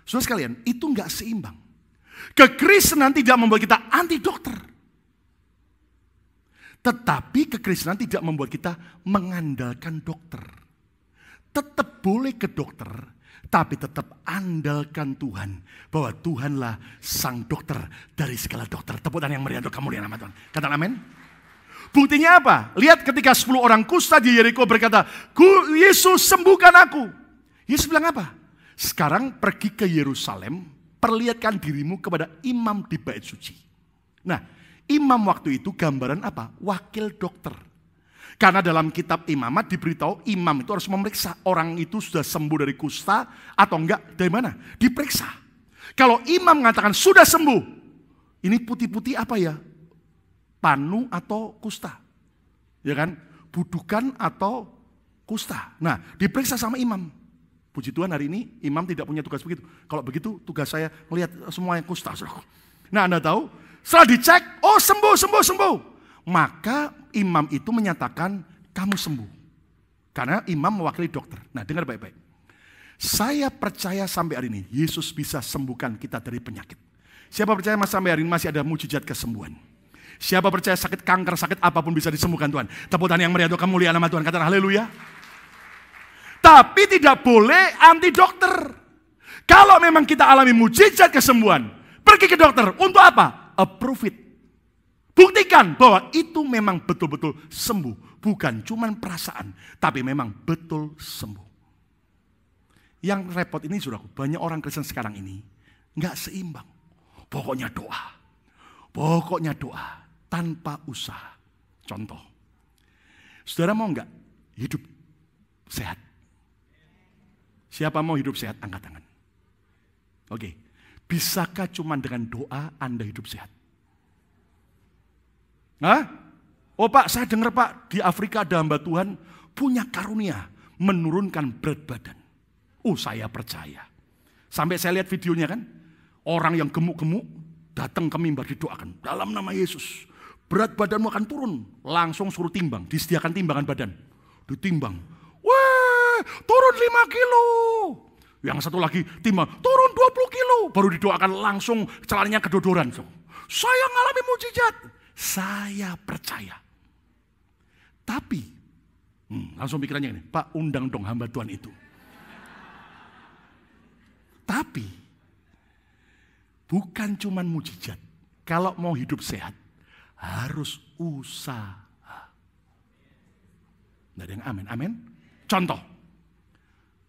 A: saudara sekalian itu enggak seimbang. Kekristenan tidak membuat kita anti dokter. Tetapi kekristenan tidak membuat kita mengandalkan dokter. Tetap boleh ke dokter, tapi tetap andalkan Tuhan. Bahwa Tuhanlah sang dokter dari segala dokter. Tepuk tangan yang meriah untuk kemuliaan nama Tuhan. Katakan amin. Buktinya apa? Lihat ketika 10 orang kusta di Yeriko berkata, Yesus sembuhkan aku. Yesus bilang apa? Sekarang pergi ke Yerusalem, perlihatkan dirimu kepada imam di bait suci. Nah, imam waktu itu gambaran apa? Wakil dokter. Karena dalam kitab imamat diberitahu imam itu harus memeriksa orang itu sudah sembuh dari kusta atau enggak, dari mana? Diperiksa. Kalau imam mengatakan sudah sembuh, ini putih-putih apa ya? Panu atau kusta? Ya kan? Budukan atau kusta. Nah, diperiksa sama imam. Puji Tuhan hari ini imam tidak punya tugas begitu. Kalau begitu tugas saya melihat semua yang kusta. Nah Anda tahu, setelah dicek, oh sembuh. Maka imam itu menyatakan kamu sembuh. Karena imam mewakili dokter. Nah dengar baik-baik. Saya percaya sampai hari ini Yesus bisa sembuhkan kita dari penyakit. Siapa percaya sampai hari ini masih ada mujizat kesembuhan? Siapa percaya sakit kanker, sakit apapun bisa disembuhkan Tuhan? Tepuk tangan yang meriah untuk kemuliaan nama Tuhan. Katakan haleluya. Tapi tidak boleh anti dokter. Kalau memang kita alami mujizat kesembuhan, pergi ke dokter. Untuk apa? Approve it. Buktikan bahwa itu memang betul-betul sembuh. Bukan cuma perasaan, tapi memang betul sembuh. Yang repot ini saudaraku, banyak orang Kristen sekarang ini nggak seimbang. Pokoknya doa tanpa usaha. Contoh, saudara mau nggak hidup sehat? Siapa mau hidup sehat? Angkat tangan. Oke, bisakah cuma dengan doa Anda hidup sehat? Hah? Oh Pak, saya dengar Pak, di Afrika ada hamba Tuhan punya karunia menurunkan berat badan. Oh saya percaya. Sampai saya lihat videonya kan, orang yang gemuk-gemuk datang ke mimbar didoakan. Dalam nama Yesus, berat badanmu akan turun. Langsung suruh timbang, disediakan timbangan badan. Ditimbang. Wah, turun 5 kilo. Yang satu lagi timbang, turun 20 kilo. Baru didoakan langsung celananya kedodoran. Saya ngalami mujizat. Saya percaya. Tapi, langsung pikirannya ini, Pak, undang dong hamba Tuhan itu. Tapi, bukan cuman mujizat. Kalau mau hidup sehat, harus usaha. Nggak ada yang amin, amin. Contoh,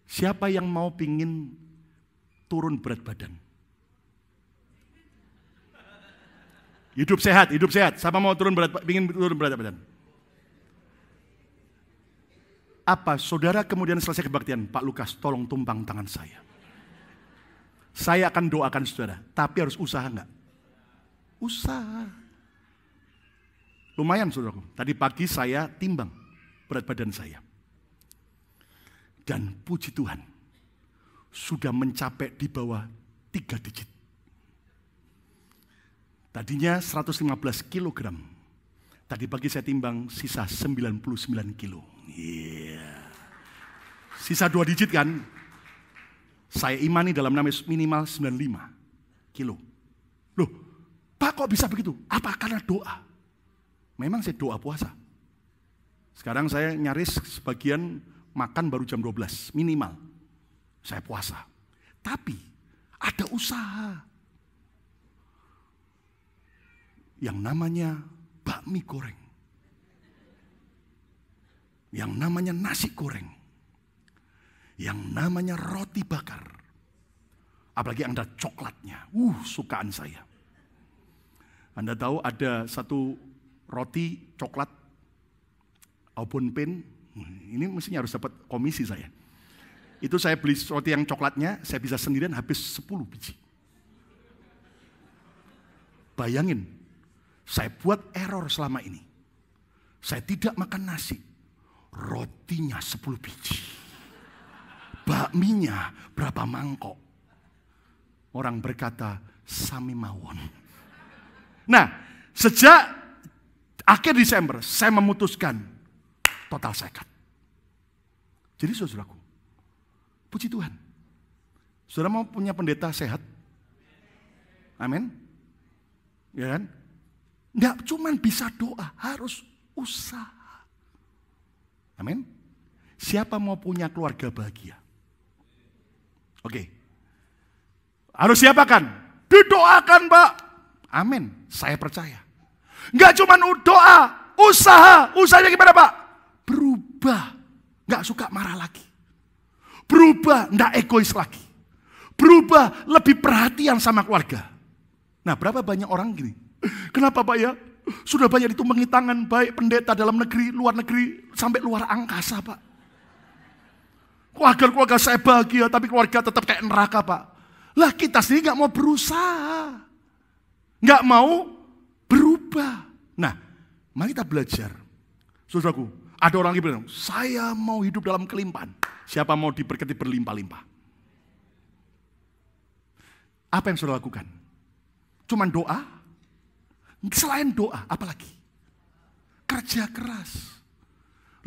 A: siapa yang mau pingin turun berat badan? Hidup sehat, hidup sehat. Siapa mau pingin turun berat badan? Apa saudara kemudian selesai kebaktian, Pak Lukas tolong tumpang tangan saya. Saya akan doakan saudara, tapi harus usaha enggak? Usaha. Lumayan saudaraku, tadi pagi saya timbang berat badan saya. Dan puji Tuhan, sudah mencapai di bawah 3 digit. Tadinya 115 kilogram. Tadi pagi saya timbang sisa 99 kilo. Sisa 2 digit kan? Saya imani dalam nama Yesus minimal 95 kilo. Loh, Pak kok bisa begitu? Apa karena doa? Memang saya doa puasa. Sekarang saya nyaris sebagian makan baru jam 12 minimal. Saya puasa. Tapi ada usaha. Yang namanya bakmi goreng. Yang namanya nasi goreng. Yang namanya roti bakar. Apalagi ada coklatnya. Sukaan saya. Anda tahu ada satu roti coklat Aubon Pain. Ini mestinya harus dapat komisi saya. Itu saya beli roti yang coklatnya, saya bisa sendirian habis 10 biji. Bayangin, saya buat error selama ini. Saya tidak makan nasi. Rotinya 10 biji. Bakminya berapa mangkok. Orang berkata, sami mawon. Nah, sejak akhir Desember, saya memutuskan total sehat. Jadi saudaraku, puji Tuhan. Saudara mau punya pendeta sehat? Amin. Ya kan? Nggak cuman bisa doa, harus usaha. Amin. Siapa mau punya keluarga bahagia? Oke. Harus siapakan? Didoakan, Pak. Amin. Saya percaya. Nggak cuman doa, usaha. Usahanya gimana, Pak? Berubah. Nggak suka marah lagi. Berubah, nggak egois lagi. Berubah, lebih perhatian sama keluarga. Nah, berapa banyak orang gini? Kenapa Pak ya? Sudah banyak ditumpangi tangan, baik pendeta dalam negeri, luar negeri, sampai luar angkasa Pak. Agar keluarga saya bahagia, tapi keluarga tetap kayak neraka Pak. Lah kita sendiri gak mau berusaha. Gak mau berubah. Nah, mari kita belajar. Saudaraku, ada orang yang bilang, saya mau hidup dalam kelimpahan. Siapa mau diberkati berlimpah-limpah? Apa yang saudara lakukan? Cuman doa? Selain doa, apalagi? Kerja keras.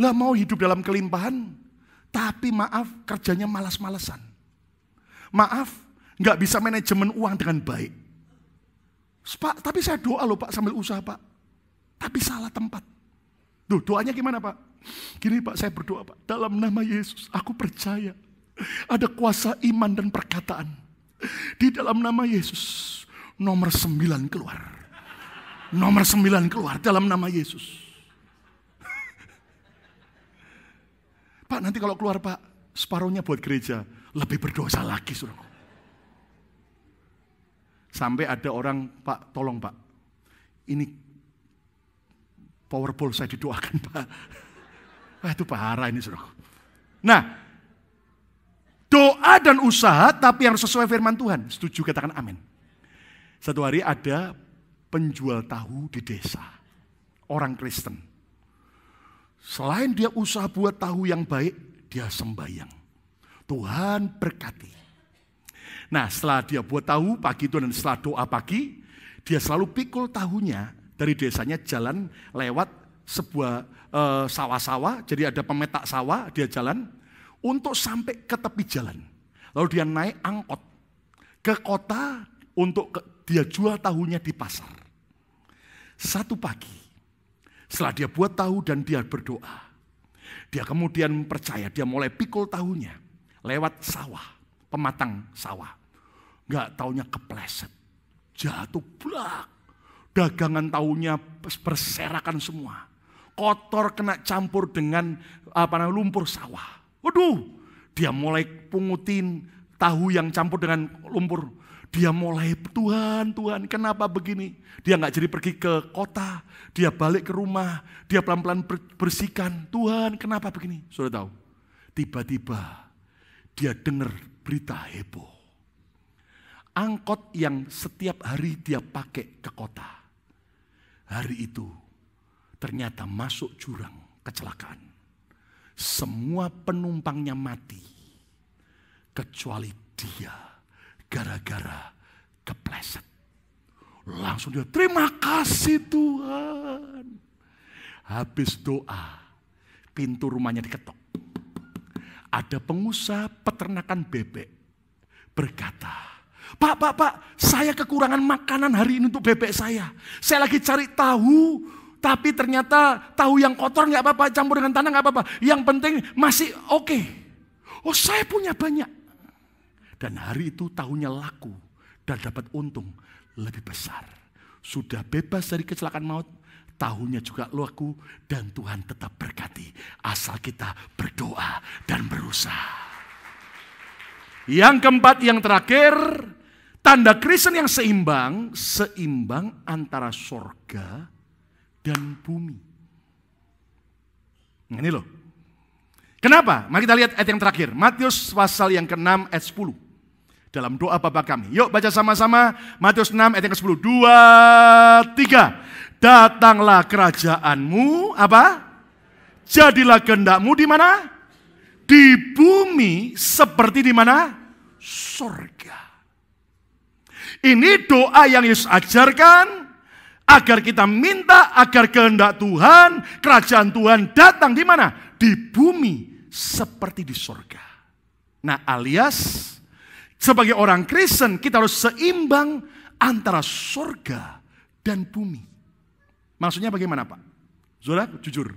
A: Lah mau hidup dalam kelimpahan, tapi maaf kerjanya malas-malesan. Maaf, nggak bisa manajemen uang dengan baik. Pak, tapi saya doa loh Pak sambil usaha Pak. Tapi salah tempat. Duh, doanya gimana Pak? Gini Pak, saya berdoa Pak. Dalam nama Yesus, aku percaya ada kuasa iman dan perkataan. Di dalam nama Yesus, nomor 9 keluar. Nomor 9 keluar dalam nama Yesus. Pak, nanti kalau keluar Pak, separuhnya buat gereja. Lebih berdosa lagi, saudaraku. Sampai ada orang, Pak, tolong Pak. Ini powerball saya didoakan Pak. Wah, itu parah ini, saudaraku. Nah, doa dan usaha, tapi yang sesuai firman Tuhan. Setuju, katakan amin. Satu hari ada penjual tahu di desa. Orang Kristen. Selain dia usaha buat tahu yang baik, dia sembahyang. Tuhan berkati. Nah, setelah dia buat tahu pagi itu dan setelah doa pagi, Dia selalu pikul tahunya dari desanya jalan lewat sebuah sawah-sawah. Jadi ada pemetak sawah, dia jalan untuk sampai ke tepi jalan. Lalu dia naik angkot ke kota untuk dia jual tahunya di pasar. Satu pagi, setelah dia buat tahu dan dia berdoa, dia kemudian percaya, dia mulai pikul tahunya lewat sawah, pematang sawah. Gak taunya kepleset, jatuh blak. Dagangan tahunya berserakan semua. Kotor kena campur dengan lumpur sawah. Waduh, dia mulai pungutin tahu yang campur dengan lumpur. Dia mulai, Tuhan, kenapa begini? Dia gak jadi pergi ke kota, dia balik ke rumah, dia pelan-pelan bersihkan. Tuhan, kenapa begini? Sudah tahu, tiba-tiba dia dengar berita heboh. Angkot yang setiap hari dia pakai ke kota, hari itu ternyata masuk jurang kecelakaan. Semua penumpangnya mati, kecuali dia gara-gara kepleset. Langsung dia, terima kasih Tuhan. Habis doa, pintu rumahnya diketok. Ada pengusaha peternakan bebek berkata, Pak, saya kekurangan makanan hari ini untuk bebek saya. Saya lagi cari tahu, tapi ternyata tahu yang kotor nggak apa-apa, campur dengan tanah nggak apa-apa. Yang penting masih oke. Oh, saya punya banyak. Dan hari itu tahunya laku dan dapat untung lebih besar. Sudah bebas dari kecelakaan maut, tahunya juga laku dan Tuhan tetap berkati. Asal kita berdoa dan berusaha. Yang keempat, yang terakhir, tanda Kristen yang seimbang antara sorga dan bumi. Ini loh. Kenapa? Mari kita lihat ayat yang terakhir. Matius pasal yang ke-6 ayat 10. Dalam doa Bapa kami. Yuk baca sama-sama Matius 6 ayat yang ke-10. 2, 3. Datanglah kerajaanmu, apa? Jadilah kehendakmu di mana? Di bumi seperti di mana? Surga. Ini doa yang Yesus ajarkan agar kita minta agar kehendak Tuhan, kerajaan Tuhan datang di mana? Di bumi seperti di surga. Nah, alias sebagai orang Kristen kita harus seimbang antara surga dan bumi. Maksudnya bagaimana, Pak? Saudara, jujur.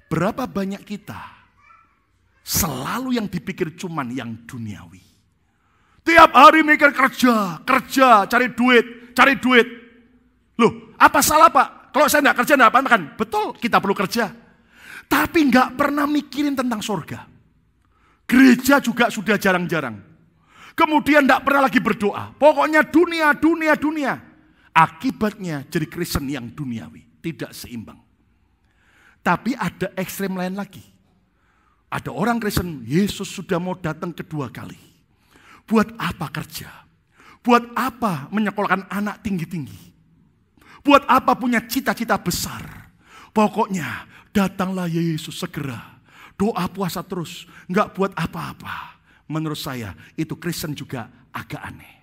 A: Berapa banyak kita selalu yang dipikir cuman yang duniawi. Tiap hari mikir kerja, cari duit. Loh, apa salah Pak? Kalau saya enggak kerja enggak apa makan. Betul, kita perlu kerja. Tapi enggak pernah mikirin tentang surga. Gereja juga sudah jarang-jarang. Kemudian enggak pernah lagi berdoa. Pokoknya dunia. Akibatnya jadi Kristen yang duniawi, tidak seimbang. Tapi ada ekstrem lain lagi. Ada orang Kristen, Yesus sudah mau datang kedua kali. Buat apa kerja? Buat apa menyekolahkan anak tinggi-tinggi? Buat apa punya cita-cita besar? Pokoknya datanglah Yesus segera. Doa puasa terus, enggak buat apa-apa. Menurut saya itu Kristen juga agak aneh.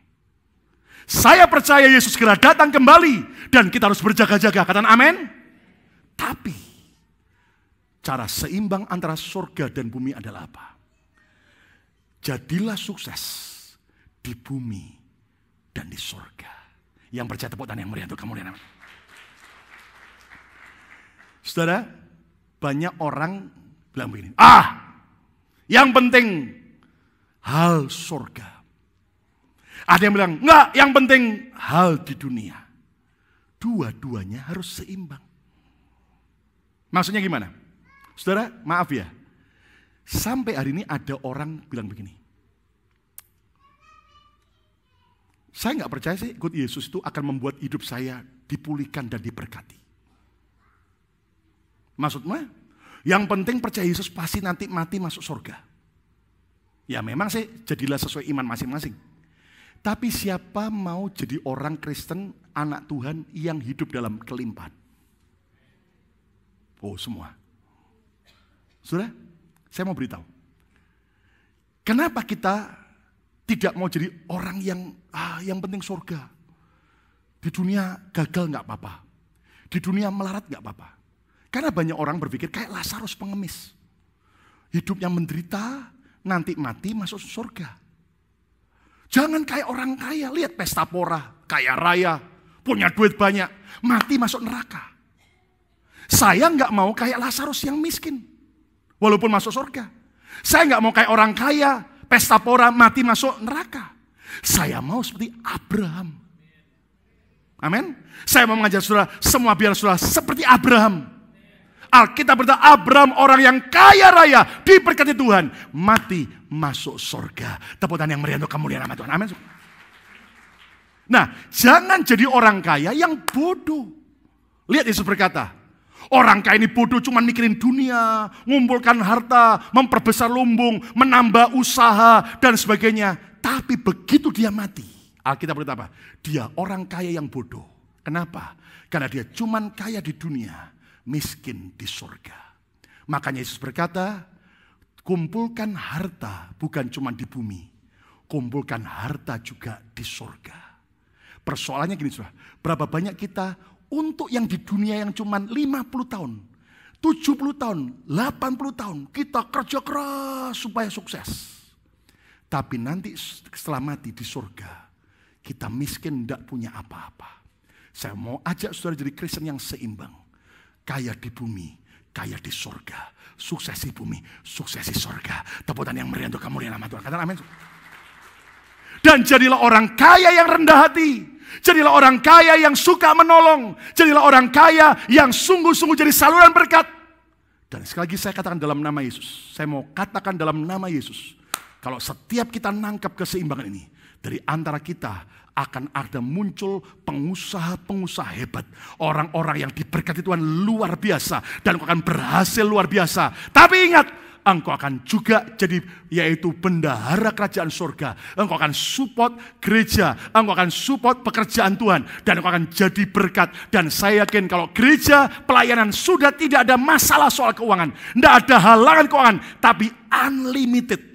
A: Saya percaya Yesus segera datang kembali dan kita harus berjaga-jaga. Katakan amin. Tapi cara seimbang antara surga dan bumi adalah apa? Jadilah sukses di bumi dan di surga. Yang percaya tepuk tangan yang meriah untuk kemuliaan. Saudara, banyak orang bilang begini, yang penting hal surga. Ada yang bilang, enggak, yang penting hal di dunia. Dua-duanya harus seimbang. Maksudnya gimana? Saudara, maaf ya. Sampai hari ini ada orang bilang begini. Saya nggak percaya sih ikut Yesus itu akan membuat hidup saya dipulihkan dan diberkati. Maksudnya, yang penting percaya Yesus pasti nanti mati masuk surga. Ya memang sih jadilah sesuai iman masing-masing. Tapi siapa mau jadi orang Kristen, anak Tuhan yang hidup dalam kelimpahan? Oh semua. Saudara, saya mau beritahu. Kenapa kita tidak mau jadi orang yang penting surga? Di dunia gagal nggak apa-apa. Di dunia melarat nggak apa-apa. Karena banyak orang berpikir kayak Lazarus pengemis. Hidupnya menderita, nanti mati masuk surga. Jangan kayak orang kaya, lihat pesta pora, kaya raya, punya duit banyak, mati masuk neraka. Saya nggak mau kayak Lazarus yang miskin, walaupun masuk surga. Saya nggak mau kayak orang kaya, pesta pora, mati masuk neraka. Saya mau seperti Abraham. Amin. Saya mau mengajak saudara, semua biar saudara seperti Abraham. Alkitab berkata Abraham orang yang kaya raya, diberkati Tuhan, mati masuk surga. Tepuk tangan yang meriah untuk kemuliaan nama Tuhan. Amin. Nah, jangan jadi orang kaya yang bodoh. Lihat Yesus berkata, orang kaya ini bodoh cuma mikirin dunia, ngumpulkan harta, memperbesar lumbung, menambah usaha dan sebagainya. Tapi begitu dia mati, Alkitab berkata apa? Dia orang kaya yang bodoh. Kenapa? Karena dia cuma kaya di dunia, miskin di surga. Makanya Yesus berkata, kumpulkan harta bukan cuma di bumi, kumpulkan harta juga di surga. Persoalannya gini saudara, berapa banyak kita untuk yang di dunia yang cuma 50 tahun, 70 tahun, 80 tahun, kita kerja keras supaya sukses. Tapi nanti setelah mati di surga, kita miskin tidak punya apa-apa. Saya mau ajak saudara jadi Kristen yang seimbang. Kaya di bumi, kaya di surga. Sukses di bumi, sukses di surga. Tepuk tangan yang meriah untuk kemuliaan nama Tuhan. Katakan amin. Dan jadilah orang kaya yang rendah hati. Jadilah orang kaya yang suka menolong. Jadilah orang kaya yang sungguh-sungguh jadi saluran berkat. Dan sekali lagi saya katakan dalam nama Yesus. Saya mau katakan dalam nama Yesus. Kalau setiap kita nangkap keseimbangan ini, dari antara kita akan ada muncul pengusaha-pengusaha hebat. Orang-orang yang diberkati Tuhan luar biasa. Dan engkau akan berhasil luar biasa. Tapi ingat, engkau akan juga jadi yaitu bendahara kerajaan surga. Engkau akan support gereja. Engkau akan support pekerjaan Tuhan. Dan engkau akan jadi berkat. Dan saya yakin kalau gereja pelayanan sudah tidak ada masalah soal keuangan. Tidak ada halangan keuangan. Tapi unlimited.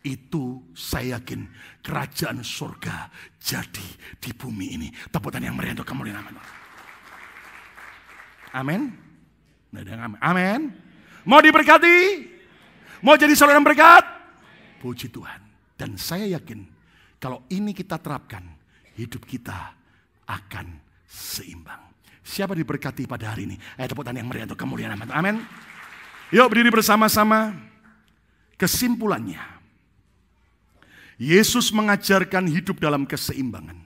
A: Itu saya yakin kerajaan surga jadi di bumi ini. Tepuk tangan yang meriah untuk kemuliaan nama Tuhan. Amin. Amin. Mau diberkati? Mau jadi saluran berkat? Puji Tuhan. Dan saya yakin kalau ini kita terapkan, hidup kita akan seimbang. Siapa diberkati pada hari ini? Tepuk tangan yang meriah untuk kemuliaan nama Tuhan. Amin. Yuk berdiri bersama-sama. Kesimpulannya, Yesus mengajarkan hidup dalam keseimbangan.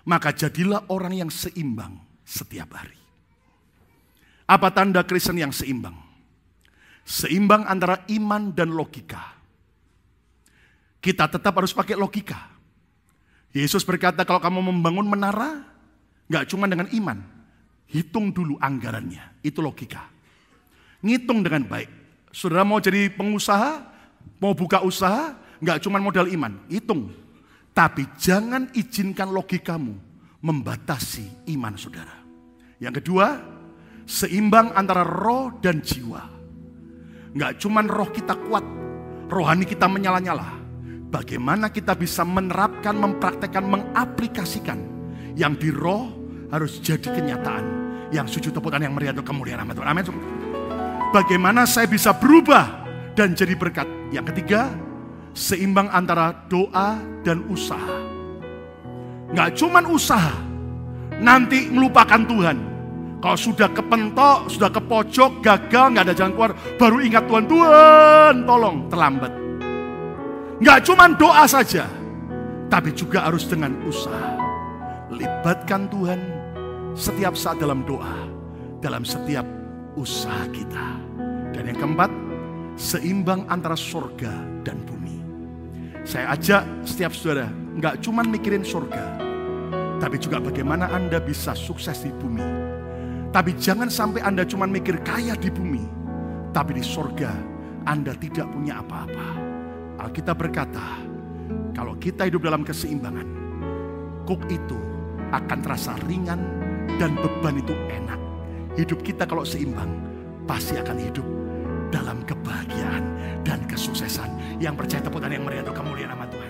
A: Maka jadilah orang yang seimbang setiap hari. Apa tanda Kristen yang seimbang? Seimbang antara iman dan logika. Kita tetap harus pakai logika. Yesus berkata kalau kamu membangun menara, gak cuma dengan iman. Hitung dulu anggarannya, itu logika. Ngitung dengan baik. Saudara mau jadi pengusaha, mau buka usaha, nggak cuma modal iman, hitung. Tapi jangan izinkan logikamu membatasi iman saudara. Yang kedua, seimbang antara roh dan jiwa. Nggak cuma roh kita kuat, rohani kita menyala-nyala. Bagaimana kita bisa menerapkan, mempraktekkan, mengaplikasikan yang di roh harus jadi kenyataan. Yang sujud tepuk tangan yang meriah untuk kemuliaan nama Tuhan. Amin. Bagaimana saya bisa berubah dan jadi berkat. Yang ketiga, seimbang antara doa dan usaha. Nggak cuman usaha, nanti melupakan Tuhan. Kalau sudah kepentok, sudah ke pojok, gagal, nggak ada jalan keluar, baru ingat Tuhan, Tuhan tolong, terlambat. Nggak cuman doa saja, tapi juga harus dengan usaha. Libatkan Tuhan setiap saat dalam doa, dalam setiap usaha kita. Dan yang keempat, seimbang antara surga dan bumi. Saya ajak setiap saudara, nggak cuma mikirin surga, tapi juga bagaimana Anda bisa sukses di bumi. Tapi jangan sampai Anda cuma mikir kaya di bumi, tapi di surga Anda tidak punya apa-apa. Alkitab berkata, kalau kita hidup dalam keseimbangan, kuk itu akan terasa ringan dan beban itu enak. Hidup kita kalau seimbang, pasti akan hidup dalam kebahagiaan dan kesuksesan. Yang percaya tepuk tangan yang meriah untuk kemuliaan nama Tuhan.